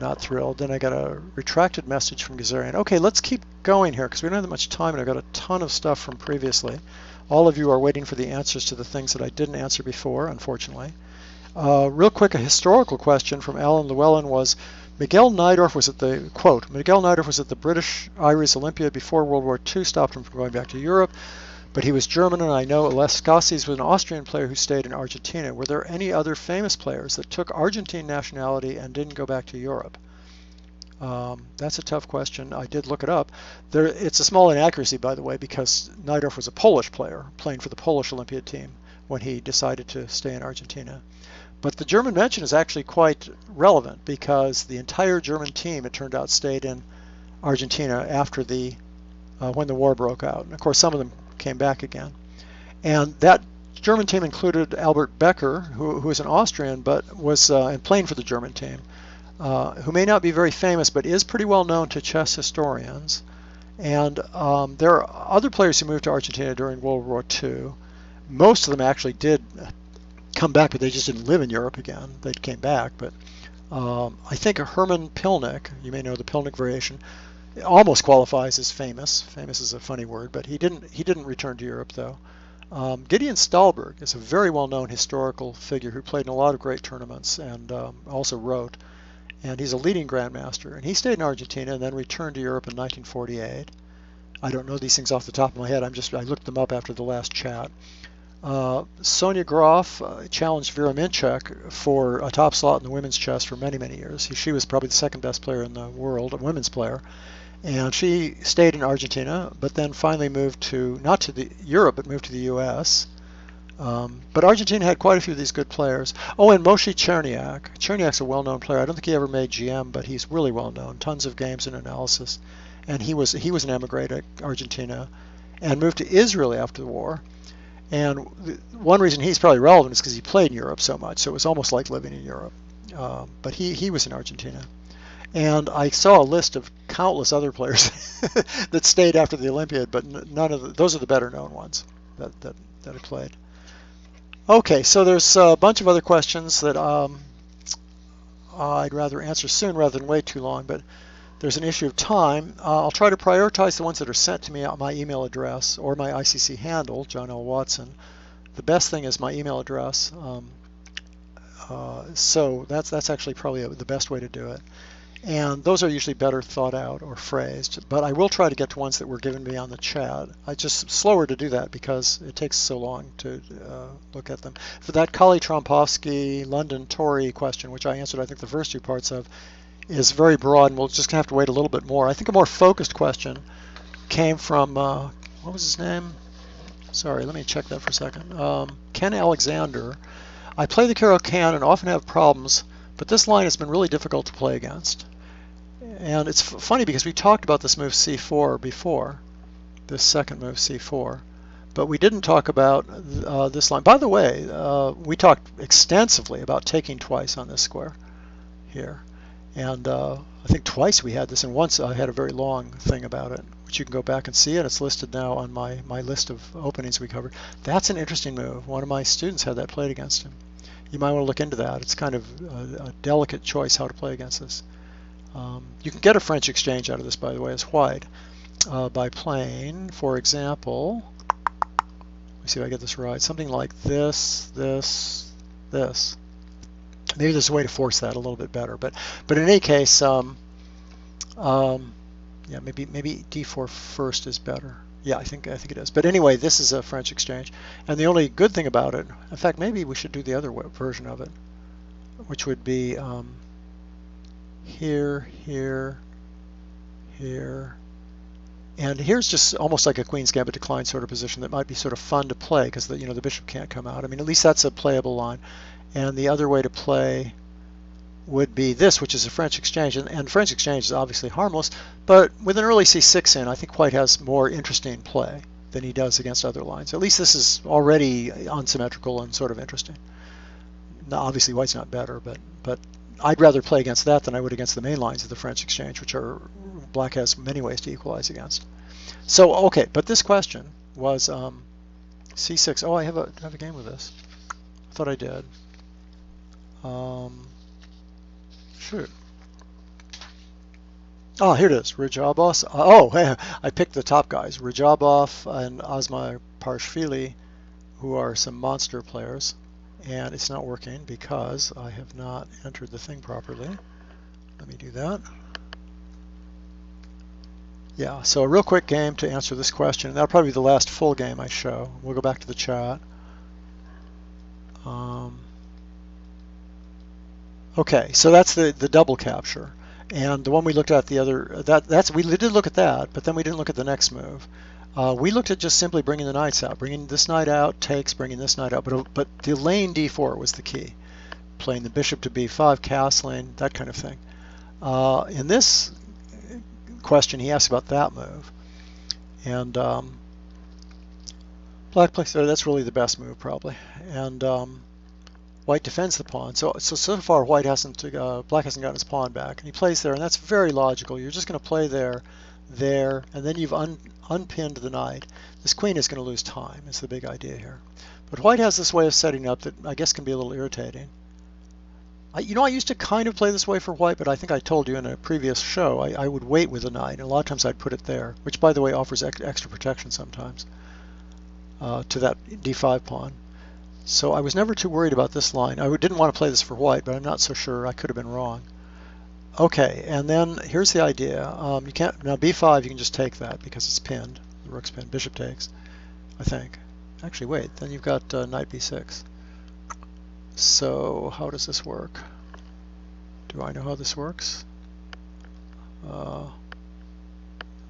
not thrilled. Then I got a retracted message from Gazarian. Okay, let's keep going here because we don't have that much time, and I've got a ton of stuff from previously. All of you are waiting for the answers to the things that I didn't answer before, unfortunately. Real quick, a historical question from Alan Llewellyn was, Miguel Najdorf was at the, quote, Miguel Najdorf was at the British Irish Olympiad before World War II, stopped him from going back to Europe, but he was German, and I know Lescasis was an Austrian player who stayed in Argentina. Were there any other famous players that took Argentine nationality and didn't go back to Europe? That's a tough question. I did look it up. It's a small inaccuracy, by the way, because Najdorf was a Polish player playing for the Polish Olympiad team when he decided to stay in Argentina. But the German mention is actually quite relevant because the entire German team, it turned out, stayed in Argentina after when the war broke out. And of course, some of them came back again. And that German team included Albert Becker, who was an Austrian, but was playing for the German team, who may not be very famous, but is pretty well known to chess historians. And there are other players who moved to Argentina during World War II. Most of them actually did come back, but they just didn't live in Europe again. They came back, but I think Hermann Pilnik, you may know the Pilnik variation, almost qualifies as famous. Famous is a funny word, but he didn't return to Europe though. Gideon Stahlberg is a very well-known historical figure who played in a lot of great tournaments and also wrote. And he's a leading grandmaster. And he stayed in Argentina and then returned to Europe in 1948. I don't know these things off the top of my head. I looked them up after the last chat. Sonia Grof challenged Vera Minchek for a top slot in the women's chess for many, many years. She was probably the second best player in the world, a women's player. And she stayed in Argentina, but then finally moved to, not to Europe, but moved to the U.S. But Argentina had quite a few of these good players. Oh, and Moshe Cherniak. Cherniak's a well-known player. I don't think he ever made GM, but he's really well-known. Tons of games and analysis. And he was an emigre to Argentina and moved to Israel after the war. And one reason he's probably relevant is because he played in Europe so much, so it was almost like living in Europe. But he was in Argentina. And I saw a list of countless other players that stayed after the Olympiad, but none of those are the better known ones that I played. Okay, so there's a bunch of other questions that I'd rather answer soon rather than wait too long. But there's an issue of time. I'll try to prioritize the ones that are sent to me at my email address or my ICC handle, John L. Watson. The best thing is my email address. So that's actually probably the best way to do it. And those are usually better thought out or phrased, but I will try to get to ones that were given me on the chat. I just slower to do that because it takes so long to look at them. For that Kali Trompovsky London Tory question, which I answered I think the first two parts of, is very broad, and we'll just have to wait a little bit more. I think a more focused question came from, what was his name? Sorry, let me check that for a second. Ken Alexander. I play the Caro-Kann and often have problems, but this line has been really difficult to play against. And it's funny because we talked about this move c4 before, this second move c4, but we didn't talk about this line. By the way, we talked extensively about taking twice on this square here. And I think twice we had this, and once I had a very long thing about it, which you can go back and see, and it's listed now on my list of openings we covered. That's an interesting move. One of my students had that played against him. You might want to look into that. It's kind of a delicate choice how to play against this. You can get a French exchange out of this, by the way, as white, by playing, for example, let me see if I get this right, something like this, this, this. Maybe there's a way to force that a little bit better, but in any case, yeah, maybe d4 first is better. Yeah, I think it is. But anyway, this is a French exchange, and the only good thing about it, in fact, maybe we should do the other version of it, which would be here, here, here, and here's just almost like a Queen's Gambit decline sort of position that might be sort of fun to play because the the bishop can't come out. I mean, at least that's a playable line. And the other way to play would be this, which is a French exchange. And French exchange is obviously harmless, but with an early c6 in, I think white has more interesting play than he does against other lines. At least this is already unsymmetrical and sort of interesting. Now, obviously white's not better, but I'd rather play against that than I would against the main lines of the French exchange, which are black has many ways to equalize against. So, okay, but this question was c6. Oh, I have a game with this. I thought I did. Shoot. Oh, here it is. Rajabov. Oh, I picked the top guys. Rajabov and Asma Parshvili, who are some monster players. And it's not working because I have not entered the thing properly. Let me do that. Yeah, so a real quick game to answer this question. That'll probably be the last full game I show. We'll go back to the chat. Okay, so that's the double capture, and the one we looked at the other we did look at that, but then we didn't look at the next move. We looked at just simply bringing the knights out, bringing this knight out, takes, bringing this knight out, but delaying d4 was the key, playing the bishop to b5, castling, that kind of thing. In this question, he asked about that move, and black plays there. That's really the best move probably, and white defends the pawn. So far, black hasn't gotten his pawn back, and he plays there, and that's very logical. You're just going to play there, and then you've unpinned the knight. This queen is going to lose time. Is the big idea here. But white has this way of setting up that I guess can be a little irritating. I used to kind of play this way for white, but I think I told you in a previous show I would wait with the knight, and a lot of times I'd put it there, which by the way offers extra protection sometimes to that d5 pawn. So I was never too worried about this line. I didn't want to play this for white, but I'm not so sure. I could have been wrong. Okay, and then here's the idea. You can't now b5. You can just take that because it's pinned. The rook's pinned. Bishop takes, I think. Actually, wait. Then you've got knight b6. So how does this work? Do I know how this works? Let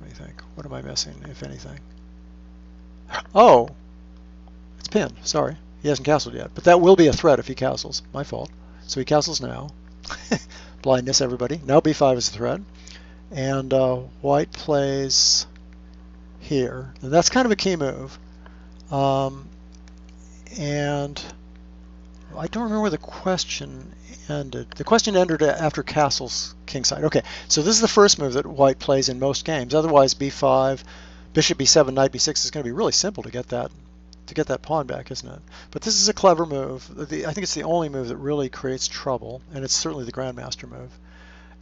me think. What am I missing, if anything? Oh, it's pinned. Sorry. He hasn't castled yet, but that will be a threat if he castles. My fault. So he castles now. Blindness, everybody. Now b5 is a threat. And white plays here. And that's kind of a key move. And I don't remember where the question ended. The question ended after castles kingside. Okay, so this is the first move that white plays in most games. Otherwise, b5, bishop b7, knight b6 is going to be really simple to get that pawn back, isn't it? But this is a clever move. I think it's the only move that really creates trouble, and it's certainly the grandmaster move.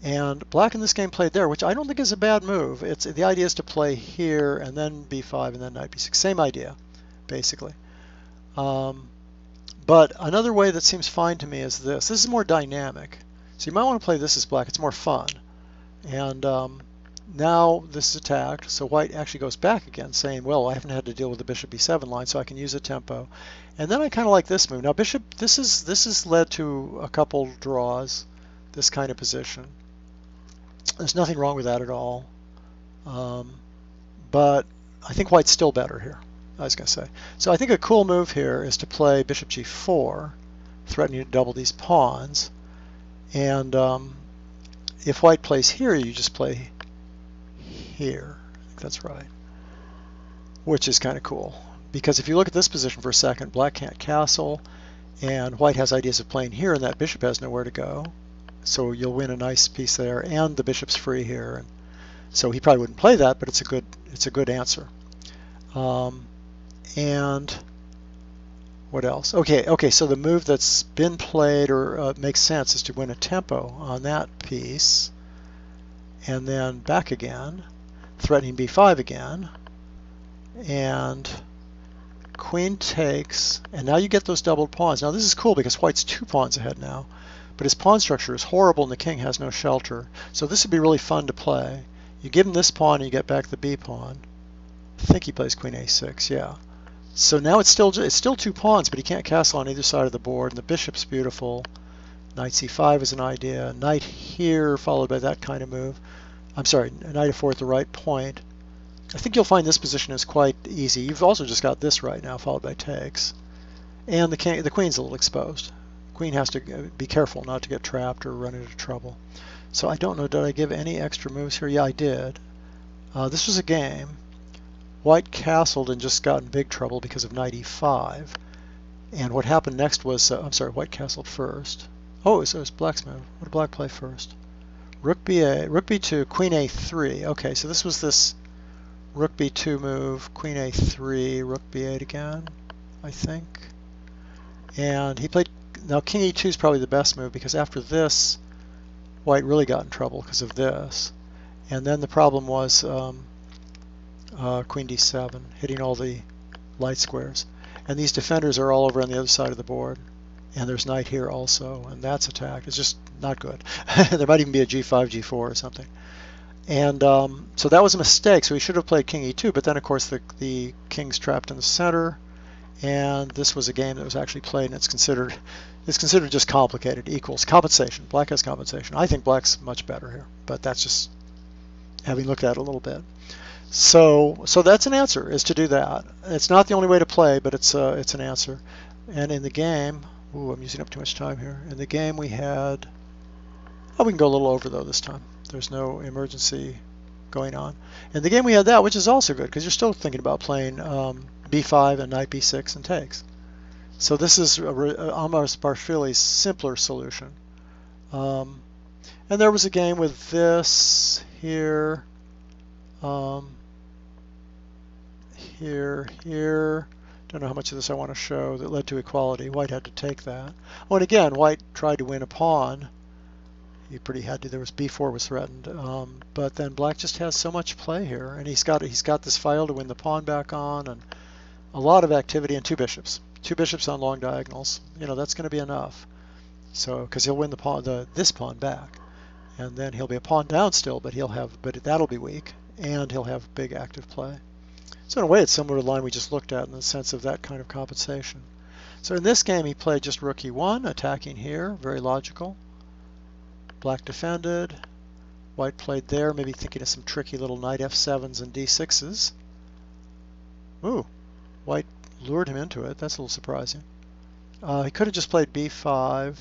And black in this game played there, which I don't think is a bad move. The idea is to play here and then b5 and then knight b6. Same idea, basically. But another way that seems fine to me is this. This is more dynamic. So you might want to play this as black. It's more fun. And now this is attacked, so white actually goes back again, saying, well, I haven't had to deal with the bishop b7 line, so I can use a tempo. And then I kind of like this move. Now bishop, this has led to a couple draws, this kind of position. There's nothing wrong with that at all. But I think white's still better here, I was going to say. So I think a cool move here is to play bishop g4, threatening to double these pawns. And if white plays here, you just play here. I think that's right. Which is kind of cool. Because if you look at this position for a second, black can't castle, and white has ideas of playing here, and that bishop has nowhere to go. So you'll win a nice piece there, and the bishop's free here. And so he probably wouldn't play that, but it's a good answer. And what else? Okay. So the move that's been played or makes sense is to win a tempo on that piece, and then back again, threatening b5 again, and queen takes, and now you get those doubled pawns. Now this is cool because white's 2 pawns ahead now, but his pawn structure is horrible and the king has no shelter. So this would be really fun to play. You give him this pawn and you get back the b pawn. I think he plays queen a6, yeah. So now it's still 2 pawns, but he can't castle on either side of the board, and the bishop's beautiful. Knight c5 is an idea. Knight here, followed by that kind of move. I'm sorry, knight f4 at the right point. I think you'll find this position is quite easy. You've also just got this right now, followed by takes. And the queen's a little exposed. The queen has to be careful not to get trapped or run into trouble. So I don't know, did I give any extra moves here? Yeah, I did. This was a game. White castled and just got in big trouble because of knight e5. And what happened next was, I'm sorry, white castled first. Oh, so it was black's move. What did black play first? Rook b2, queen a3. Okay, so this was this rook b2 move, queen a3, rook b8 again, I think. And he played, now king e2 is probably the best move because after this, white really got in trouble because of this. And then the problem was queen d7, hitting all the light squares. And these defenders are all over on the other side of the board. And there's knight here also, and that's attacked. It's just not good. There might even be a g5, g4 or something. And so that was a mistake, so he should have played king e2, but then of course the king's trapped in the center, and this was a game that was actually played, and it's considered just complicated, equals compensation. Black has compensation. I think black's much better here, but that's just having looked at it a little bit. So that's an answer, is to do that. It's not the only way to play, but it's an answer. And in the game, ooh, I'm using up too much time here. In the game we had, oh, we can go a little over though this time. There's no emergency going on. In the game we had that, which is also good because you're still thinking about playing b5 and knight b6 and takes. So this is Amar Sparshvili's simpler solution. And there was a game with this here, here. Don't know how much of this I want to show that led to equality. White had to take that. Oh, and again, white tried to win a pawn. He pretty had to. There was b4 was threatened, but then black just has so much play here, and he's got this file to win the pawn back on, and a lot of activity, and 2 bishops on long diagonals. You know, that's going to be enough. So because he'll win the pawn, this pawn back, and then he'll be a pawn down still, but that'll be weak, and he'll have big active play. So in a way, it's similar to the line we just looked at in the sense of that kind of compensation. So in this game, he played just rook e1, attacking here, very logical. Black defended. White played there, maybe thinking of some tricky little knight f7s and d6s. Ooh, white lured him into it. That's a little surprising. He could have just played b5.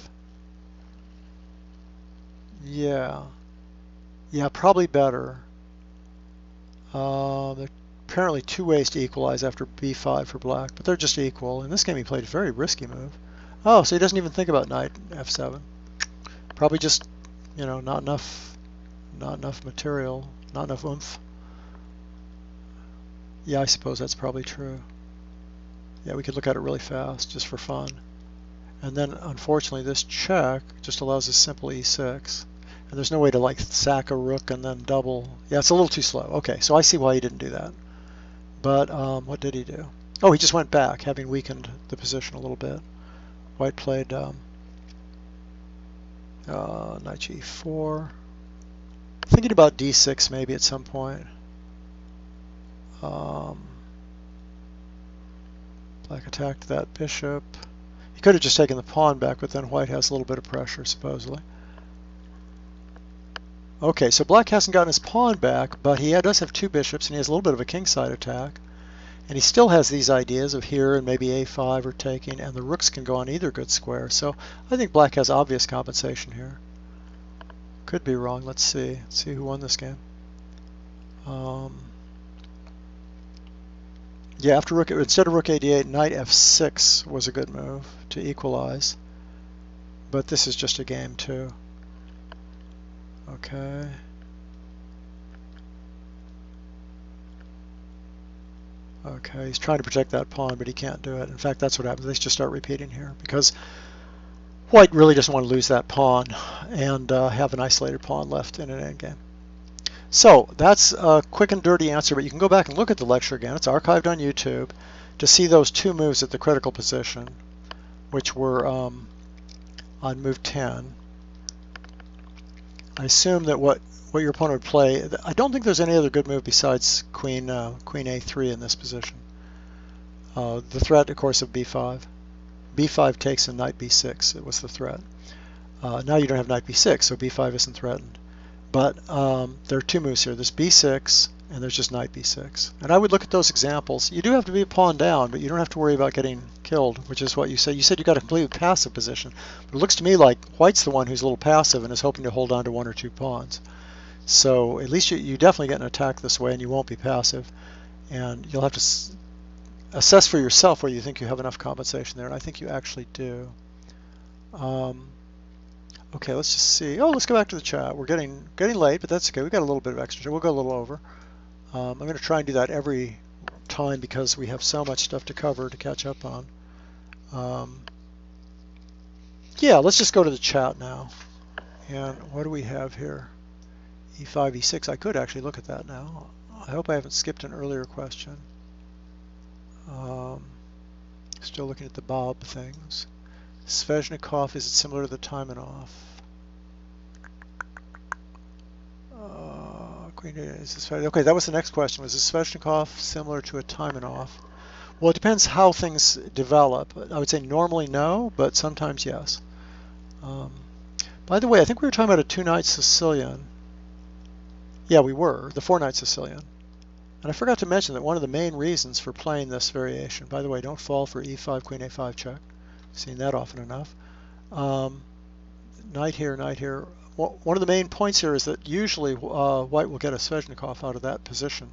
Yeah, probably better. There are apparently 2 ways to equalize after b5 for black, but they're just equal. In this game, he played a very risky move. Oh, so he doesn't even think about knight f7. Probably just, you know, not enough material, not enough oomph. Yeah, I suppose that's probably true. Yeah, we could look at it really fast just for fun. And then, unfortunately, this check just allows a simple e6. And there's no way to like sack a rook and then double. Yeah, it's a little too slow. Okay, so I see why he didn't do that. But what did he do? Oh, he just went back, having weakened the position a little bit. White played knight g4. Thinking about d6 maybe at some point. Black attacked that bishop. He could have just taken the pawn back, but then white has a little bit of pressure, supposedly. Okay, so black hasn't gotten his pawn back, but he does have two bishops, and he has a little bit of a kingside attack. And he still has these ideas of here and maybe a5 or taking, and the rooks can go on either good square. So I think black has obvious compensation here. Could be wrong. Let's see. Let's see who won this game. Yeah, after rook, instead of rook a8, knight f6 was a good move to equalize. But this is just a game too. Okay. Okay, he's trying to protect that pawn, but he can't do it. In fact, that's what happens. They just start repeating here because white really doesn't want to lose that pawn and have an isolated pawn left in an endgame. So that's a quick and dirty answer, but you can go back and look at the lecture again. It's archived on YouTube to see those two moves at the critical position, which were on move 10. I assume that what your opponent would play, I don't think there's any other good move besides queen a3 in this position. The threat, of course, of b5. b5 takes and knight b6. It was the threat. Now you don't have knight b6, so b5 isn't threatened. But there are two moves here. There's b6, and there's just knight b6. And I would look at those examples. You do have to be a pawn down, but you don't have to worry about getting killed, which is what you said. You said you got a completely passive position. But it looks to me like white's the one who's a little passive and is hoping to hold on to one or two pawns. So at least you definitely get an attack this way, and you won't be passive. And you'll have to assess for yourself whether you think you have enough compensation there, and I think you actually do. Okay, let's just see. Oh, let's go back to the chat. We're getting late, but that's okay. We've got a little bit of extra. We'll go a little over. I'm going to try and do that every time because we have so much stuff to cover to catch up on. Yeah, let's just go to the chat now. And what do we have here? e5, e6. I could actually look at that now. I hope I haven't skipped an earlier question. Still looking at the Bob things. Sveshnikov, is it similar to the Taimanov? Okay, that was the next question. Was the Sveshnikov similar to a Taimanov? Well, it depends how things develop. I would say normally no, but sometimes yes. By the way, I think we were talking about a two-knight Sicilian. Yeah, we were, the four-knight Sicilian. And I forgot to mention that one of the main reasons for playing this variation, by the way, don't fall for e5, queen a5 check. Seen that often enough. Knight here, knight here. Well, one of the main points here is that usually white will get a Sveshnikov out of that position.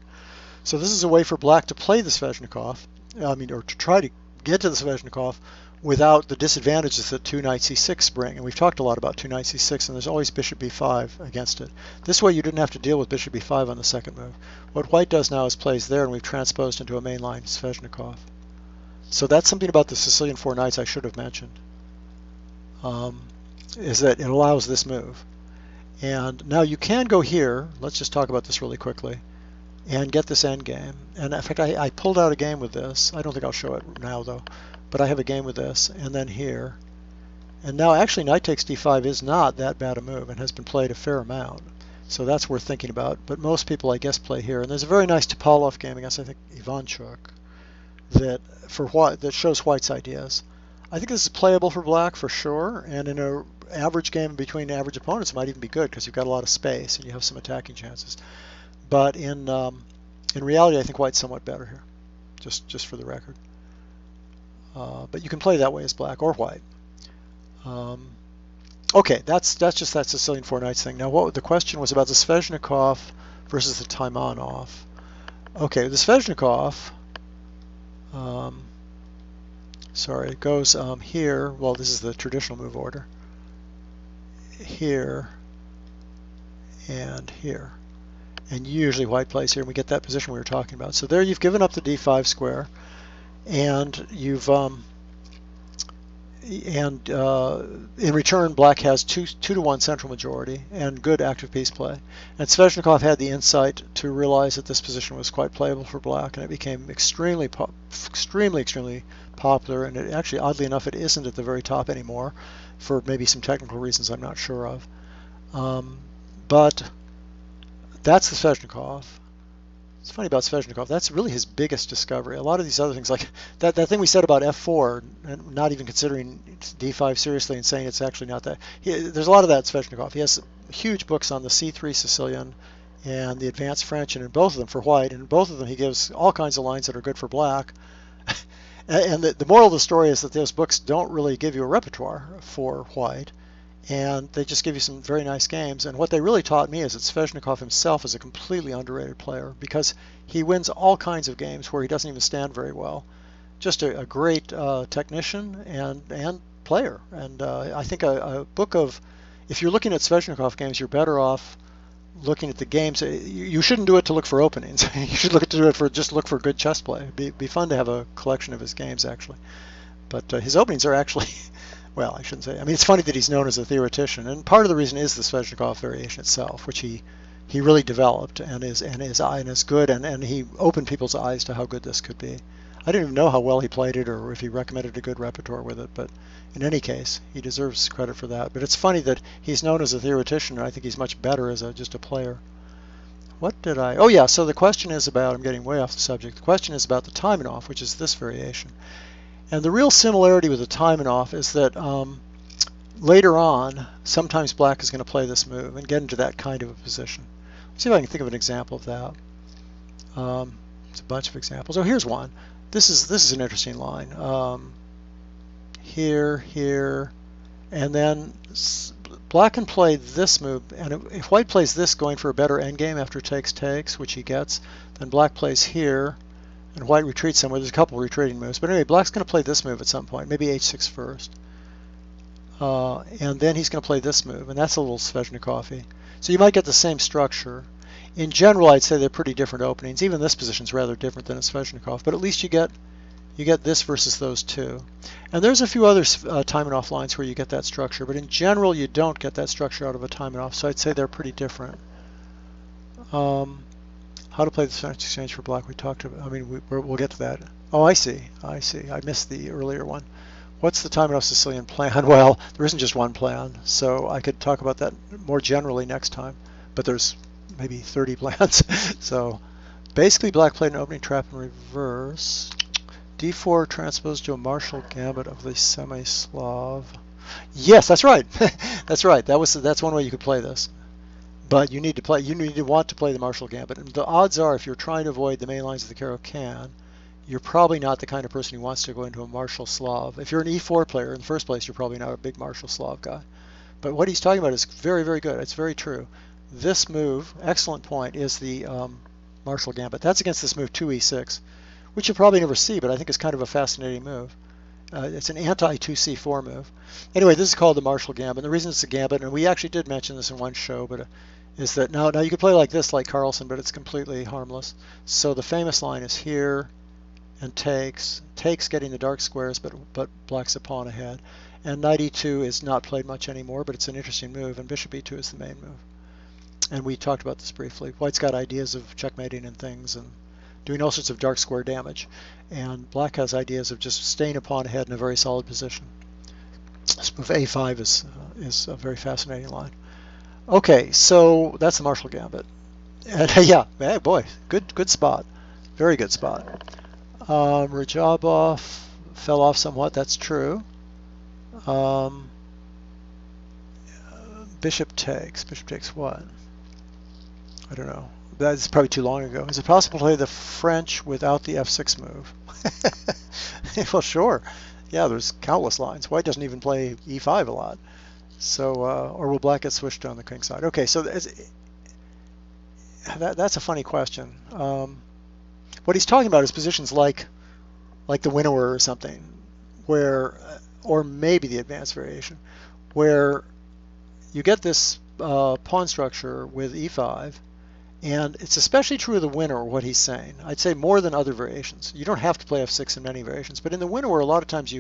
So this is a way for black to play the Sveshnikov, or to try to get to the Sveshnikov without the disadvantages that two knight c6 bring. And we've talked a lot about two knight c6, and there's always bishop b5 against it. This way you didn't have to deal with bishop b5 on the second move. What white does now is plays there, and we've transposed into a mainline Sveshnikov. So that's something about the Sicilian four knights I should have mentioned, is that it allows this move. And now you can go here, let's just talk about this really quickly, and get this endgame. And in fact, I pulled out a game with this. I don't think I'll show it now though, but I have a game with this, and then here. And now actually knight takes d5 is not that bad a move and has been played a fair amount. So that's worth thinking about. But most people, I guess, play here. And there's a very nice Topalov game against, I think, Ivanchuk, that shows white's ideas. I think this is playable for black for sure, and in an average game between average opponents it might even be good because you've got a lot of space and you have some attacking chances. But in reality, I think white's somewhat better here, just for the record. But you can play that way as black or white. Okay, that's just that Sicilian four knights thing. Now, the question was about the Sveshnikov versus the Taimanov. Okay, the Sveshnikov. Sorry, it goes here. Well, this is the traditional move order. Here and here. And usually white plays here, and we get that position we were talking about. So there you've given up the d5 square, and you've and in return, black has 2-to-1 central majority and good active piece play. And Sveshnikov had the insight to realize that this position was quite playable for black, and it became extremely popular. And it actually, oddly enough, it isn't at the very top anymore, for maybe some technical reasons I'm not sure of. But that's the Sveshnikov. It's funny about Sveshnikov. That's really his biggest discovery. A lot of these other things, like that thing we said about f4, and not even considering d5 seriously and saying it's actually not that. There's a lot of that in Sveshnikov. He has huge books on the c3 Sicilian and the advanced French, and in both of them for white, and in both of them he gives all kinds of lines that are good for black. And the moral of the story is that those books don't really give you a repertoire for white, and they just give you some very nice games. And what they really taught me is that Sveshnikov himself is a completely underrated player, because he wins all kinds of games where he doesn't even stand very well. Just a great technician and player. And I think a book of, if you're looking at Sveshnikov games, you're better off looking at the games. You shouldn't do it to look for openings. You should do it for just look for good chess play. It'd be fun to have a collection of his games, actually. But his openings are actually... Well, I shouldn't say. I mean, it's funny that he's known as a theoretician, and part of the reason is the Sveshnikov variation itself, which he really developed and is good, and he opened people's eyes to how good this could be. I didn't even know how well he played it or if he recommended a good repertoire with it, but in any case, he deserves credit for that. But it's funny that he's known as a theoretician, and I think he's much better as just a player. What did I... Oh yeah, so the question is about... I'm getting way off the subject. The question is about the Taimanov, which is this variation. And the real similarity with the Taimanov is that later on, sometimes black is going to play this move and get into that kind of a position. Let's see if I can think of an example of that. It's a bunch of examples. Oh, here's one. This is an interesting line. Here, and then black can play this move. And if white plays this, going for a better endgame after takes, which he gets, then black plays here. And white retreats somewhere. There's a couple retreating moves. But anyway, black's going to play this move at some point, maybe h6 first. And then he's going to play this move, and that's a little Sveshnikov-y. So you might get the same structure. In general, I'd say they're pretty different openings. Even this position's rather different than a Sveshnikov, but at least you get this versus those two. And there's a few other Taimanov lines where you get that structure, but in general, you don't get that structure out of a Taimanov, so I'd say they're pretty different. How to play the French exchange for black, we talked about. I mean, we'll get to that. Oh, I see. I missed the earlier one. What's the Taimanov Sicilian plan? Well, there isn't just one plan, so I could talk about that more generally next time. But there's maybe 30 plans. So basically, black played an opening trap in reverse. D4 transposed to a Marshall Gambit of the semi-Slav. Yes, that's right. That's right. That's one way you could play this. But you need to want to play the Marshall Gambit. And the odds are, if you're trying to avoid the main lines of the Caro-Kann, you're probably not the kind of person who wants to go into a Marshall Slav. If you're an E4 player, in the first place, you're probably not a big Marshall Slav guy. But what he's talking about is very, very good. It's very true. This move, excellent point, is the Marshall Gambit. That's against this move 2e6, which you'll probably never see, but I think is kind of a fascinating move. It's an anti-2c4 move. Anyway, this is called the Marshall Gambit. And the reason it's a gambit, and we actually did mention this in one show, but is that now you can play like this, like Carlsen, but it's completely harmless. So the famous line is here and takes getting the dark squares, but black's a pawn ahead. And knight e2 is not played much anymore, but it's an interesting move, and bishop e2 is the main move. And we talked about this briefly. White's got ideas of checkmating and things and doing all sorts of dark square damage. And black has ideas of just staying a pawn ahead in a very solid position. This move a5 is a very fascinating line. Okay, so that's the Marshall Gambit. And yeah, hey, boy, good spot. Very good spot. Rajabov fell off somewhat, that's true. Bishop takes. Bishop takes what? I don't know. That's probably too long ago. Is it possible to play the French without the f6 move? Well, sure. Yeah, there's countless lines. White doesn't even play e5 a lot. So, or will black get switched on the king side? Okay, so that's a funny question. What he's talking about is positions like the winnower or something, where, or maybe the advanced variation, where you get this pawn structure with e5, And it's especially true of the winner, what he's saying. I'd say more than other variations. You don't have to play f6 in many variations, but in the winner, a lot of times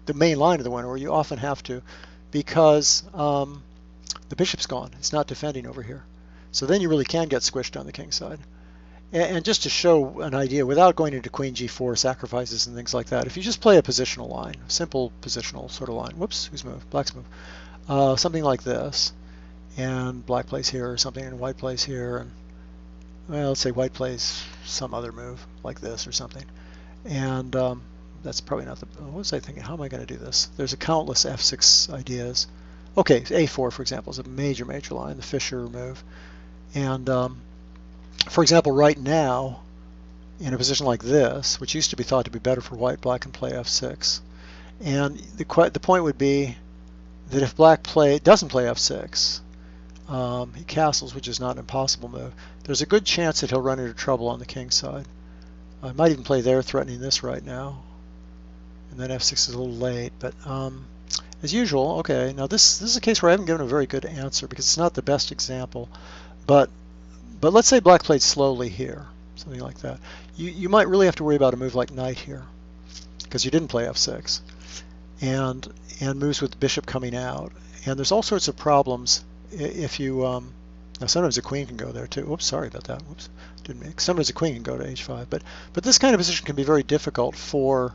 the main line of the winner, you often have to, because the bishop's gone. It's not defending over here. So then you really can get squished on the king side. And just to show an idea, without going into queen g4 sacrifices and things like that, if you just play a positional line, simple positional sort of line, whoops, whose move? Black's move. Something like this, and black plays here or something, and white plays here, and well, let's say white plays some other move like this or something. And that's probably not the, what was I thinking? How am I going to do this? There's a countless f6 ideas. Okay, a4, for example, is a major line, the Fischer move. And for example, right now, in a position like this, which used to be thought to be better for white, black can play f6. And the point would be that if black doesn't play f6, he castles, which is not an impossible move, there's a good chance that he'll run into trouble on the king side. I might even play there, threatening this right now. And then f6 is a little late, but as usual, okay, now this is a case where I haven't given a very good answer because it's not the best example, but let's say black played slowly here, something like that. You might really have to worry about a move like knight here, because you didn't play f6, and moves with bishop coming out. And there's all sorts of problems if you, now sometimes a queen can go there too. Oops, sorry about that. Whoops, didn't make. Sometimes a queen can go to h5, but this kind of position can be very difficult for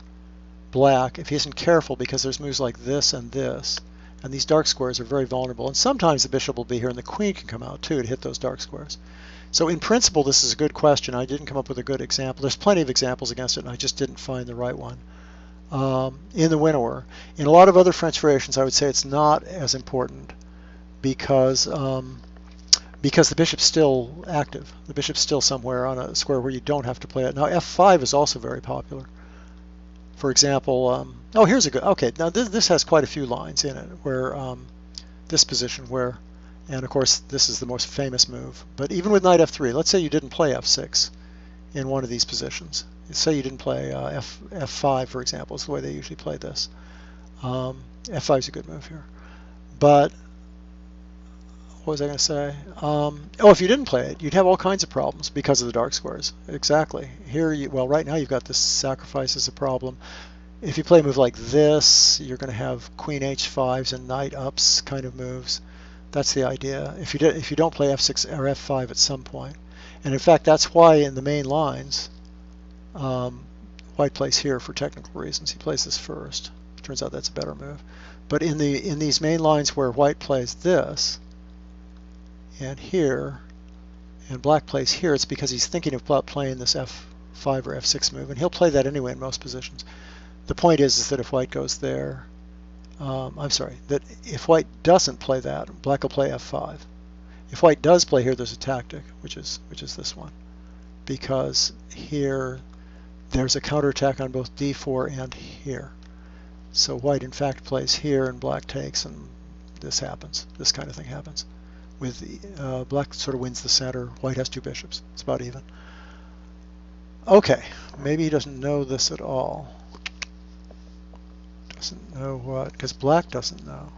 black if he isn't careful, because there's moves like this, and these dark squares are very vulnerable. And sometimes the bishop will be here, and the queen can come out too to hit those dark squares. So in principle, this is a good question. I didn't come up with a good example. There's plenty of examples against it, and I just didn't find the right one. In the winnower, in a lot of other French variations, I would say it's not as important because the bishop's still active. The bishop's still somewhere on a square where you don't have to play it. Now f5 is also very popular. For example, oh, here's a good, okay, now this has quite a few lines in it where this position where, and of course this is the most famous move, but even with knight f3, let's say you didn't play f6 in one of these positions. Say you didn't play f5, for example, is the way they usually play this. f5 is a good move here. But what was I going to say? Oh, if you didn't play it, you'd have all kinds of problems because of the dark squares. Exactly. Here, well, right now you've got this sacrifice as a problem. If you play a move like this, you're going to have queen h5s and knight ups kind of moves. That's the idea. If you don't play f6 or f5 at some point, and in fact, that's why in the main lines, white plays here for technical reasons. He plays this first. Turns out that's a better move. But in these main lines where white plays this, and here, and black plays here, it's because he's thinking about playing this f5 or f6 move, and he'll play that anyway in most positions. The point is that if white goes there, I'm sorry, that if white doesn't play that, black will play f5. If white does play here, there's a tactic, which is this one, because here there's a counterattack on both d4 and here. So white in fact plays here, and black takes, and this happens. This kind of thing happens. With black sort of wins the center, white has two bishops. It's about even. Okay, maybe he doesn't know this at all. Doesn't know what? Because black doesn't know.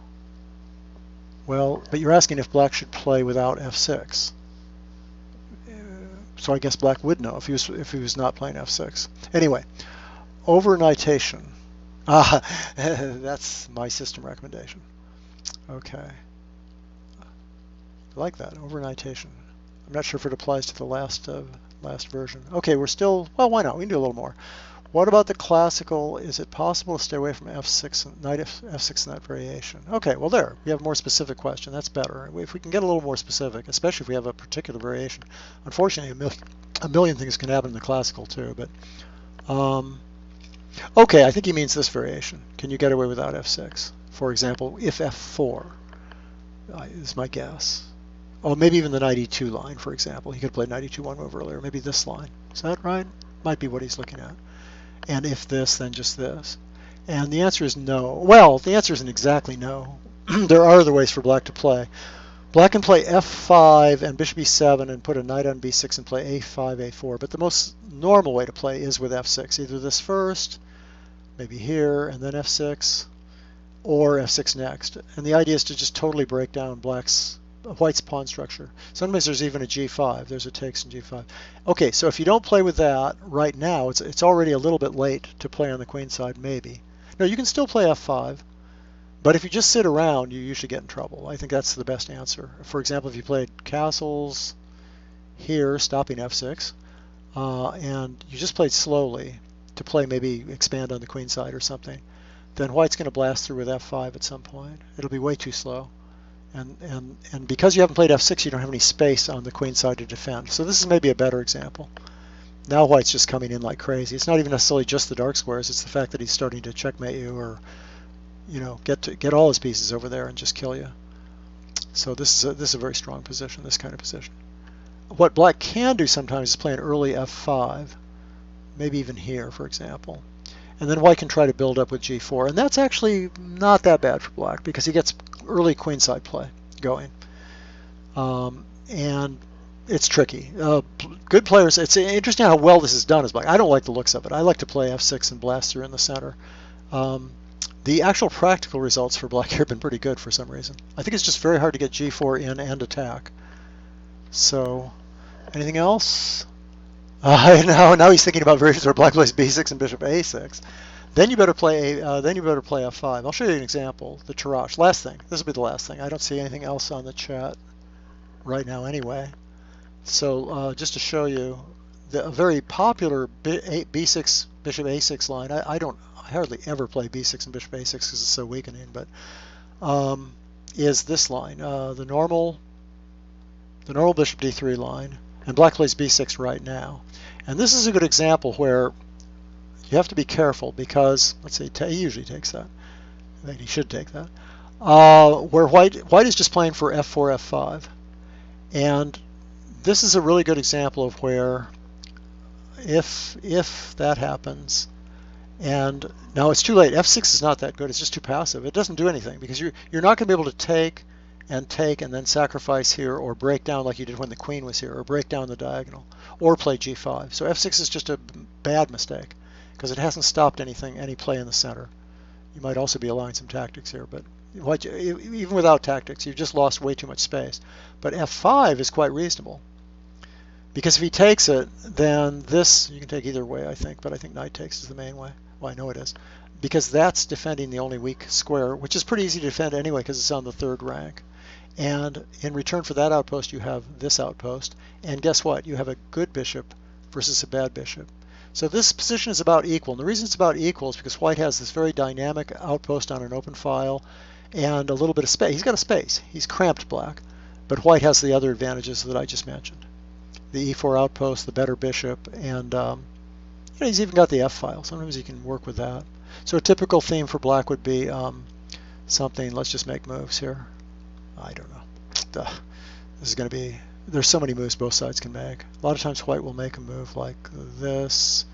Well, but you're asking if black should play without f6. So I guess black would know if he was not playing f6. Anyway, overnightation. That's my system recommendation. Okay. I like that, overnightation. I'm not sure if it applies to the last version. Okay, we're still, well, why not? We can do a little more. What about the classical? Is it possible to stay away from f6 and knight f6 in that variation? Okay, well there, we have a more specific question. That's better. If we can get a little more specific, especially if we have a particular variation. Unfortunately, a million things can happen in the classical too, but okay, I think he means this variation. Can you get away without f6? For example, if f4 is my guess. Oh, maybe even the knight e2 line, for example. He could play knight e2 one move earlier. Maybe this line. Is that right? Might be what he's looking at. And if this, then just this. And the answer is no. Well, the answer isn't exactly no. There are other ways for black to play. Black can play f5 and bishop e7 and put a knight on b6 and play a5, a4. But the most normal way to play is with f6. Either this first, maybe here, and then f6, or f6 next. And the idea is to just totally break down black's white's pawn structure. Sometimes there's even a g5. There's a takes in g5. Okay, so if you don't play with that right now, it's already a little bit late to play on the queen side, maybe. No, you can still play f5, but if you just sit around, you usually get in trouble. I think that's the best answer. For example, if you played castles here, stopping f6, and you just played slowly to play maybe expand on the queen side or something, then white's going to blast through with f5 at some point. It'll be way too slow. And because you haven't played f6, you don't have any space on the queen side to defend. So this is maybe a better example. Now white's just coming in like crazy. It's not even necessarily just the dark squares. It's the fact that he's starting to checkmate you, or get all his pieces over there and just kill you. So this is a very strong position, this kind of position. What black can do sometimes is play an early f5, maybe even here, for example. And then white can try to build up with g4. And that's actually not that bad for black because he gets early queenside play going. And it's tricky. Good players, it's interesting how well this is done as black. I don't like the looks of it. I like to play f6 and blast through in the center. The actual practical results for black here have been pretty good for some reason. I think it's just very hard to get g4 in and attack. So, anything else? Now he's thinking about versions where black plays b6 and bishop a6. Then you better play f5. I'll show you an example. The Tarrasch. Last thing. This will be the last thing. I don't see anything else on the chat right now anyway. So just to show you a very popular b6 bishop a6 line. I hardly ever play b6 and bishop a6 because it's so weakening. But is this line the normal bishop d3 line? And black plays b6 right now. And this is a good example where you have to be careful because, let's say, he usually takes that. I think he should take that. Where white is just playing for f4, f5. And this is a really good example of where if that happens, and now it's too late. f6 is not that good. It's just too passive. It doesn't do anything because you're not going to be able to take and then sacrifice here, or break down like you did when the queen was here, or break down the diagonal, or play g5. So f6 is just a bad mistake because it hasn't stopped any play in the center. You might also be allowing some tactics here, but even without tactics, you've just lost way too much space. But f5 is quite reasonable because if he takes it, then this, you can take either way, I think, but I think knight takes is the main way. Well, I know it is, because that's defending the only weak square, which is pretty easy to defend anyway because it's on the third rank. And in return for that outpost, you have this outpost. And guess what? You have a good bishop versus a bad bishop. So this position is about equal. And the reason it's about equal is because white has this very dynamic outpost on an open file and a little bit of space. He's got a space. He's cramped black. But white has the other advantages that I just mentioned. The e4 outpost, the better bishop, and he's even got the f file. Sometimes he can work with that. So a typical theme for black would be something, let's just make moves here. I don't know. This is going to be, there's so many moves both sides can make. A lot of times white will make a move like this.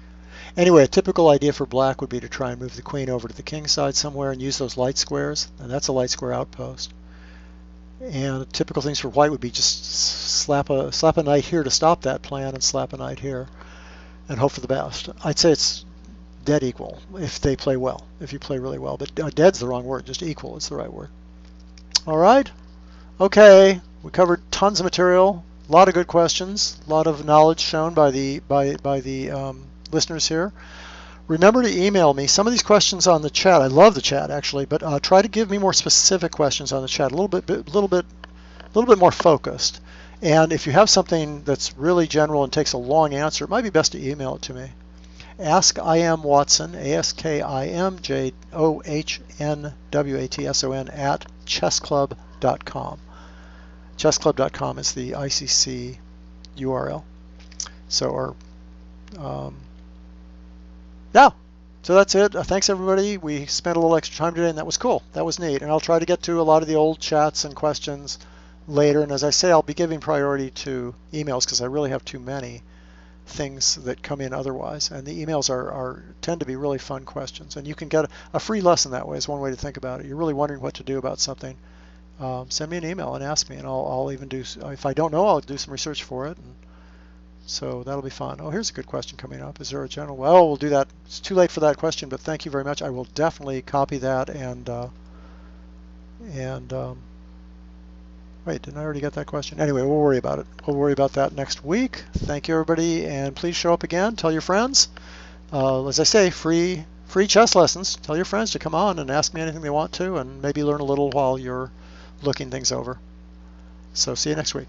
Anyway, a typical idea for black would be to try and move the queen over to the king side somewhere and use those light squares, and that's a light square outpost. And typical things for white would be just slap a knight here to stop that plan, and slap a knight here and hope for the best. I'd say it's dead equal if they play well, if you play really well. But dead's the wrong word, just equal is the right word. All right. Okay, we covered tons of material, a lot of good questions, a lot of knowledge shown by the listeners here. Remember to email me some of these questions on the chat. I love the chat actually, but try to give me more specific questions on the chat, a little bit more focused. And if you have something that's really general and takes a long answer, it might be best to email it to me. Ask I am Watson, AskImJohnWatson at chessclub.com. Chessclub.com is the ICC URL. So, yeah. So that's it. Thanks everybody. We spent a little extra time today, and that was cool. That was neat. And I'll try to get to a lot of the old chats and questions later. And as I say, I'll be giving priority to emails because I really have too many things that come in otherwise. And the emails tend to be really fun questions. And you can get a free lesson that way is one way to think about it. You're really wondering what to do about something. Send me an email and ask me, and I'll even do, if I don't know, I'll do some research for it. And so that'll be fun. Oh, here's a good question coming up. Is there a general? Well, we'll do that. It's too late for that question, but thank you very much. I will definitely copy that and Wait, didn't I already get that question? Anyway, we'll worry about it. We'll worry about that next week. Thank you, everybody, and please show up again. Tell your friends. As I say, free chess lessons. Tell your friends to come on and ask me anything they want to, and maybe learn a little while you're looking things over. So see you next week.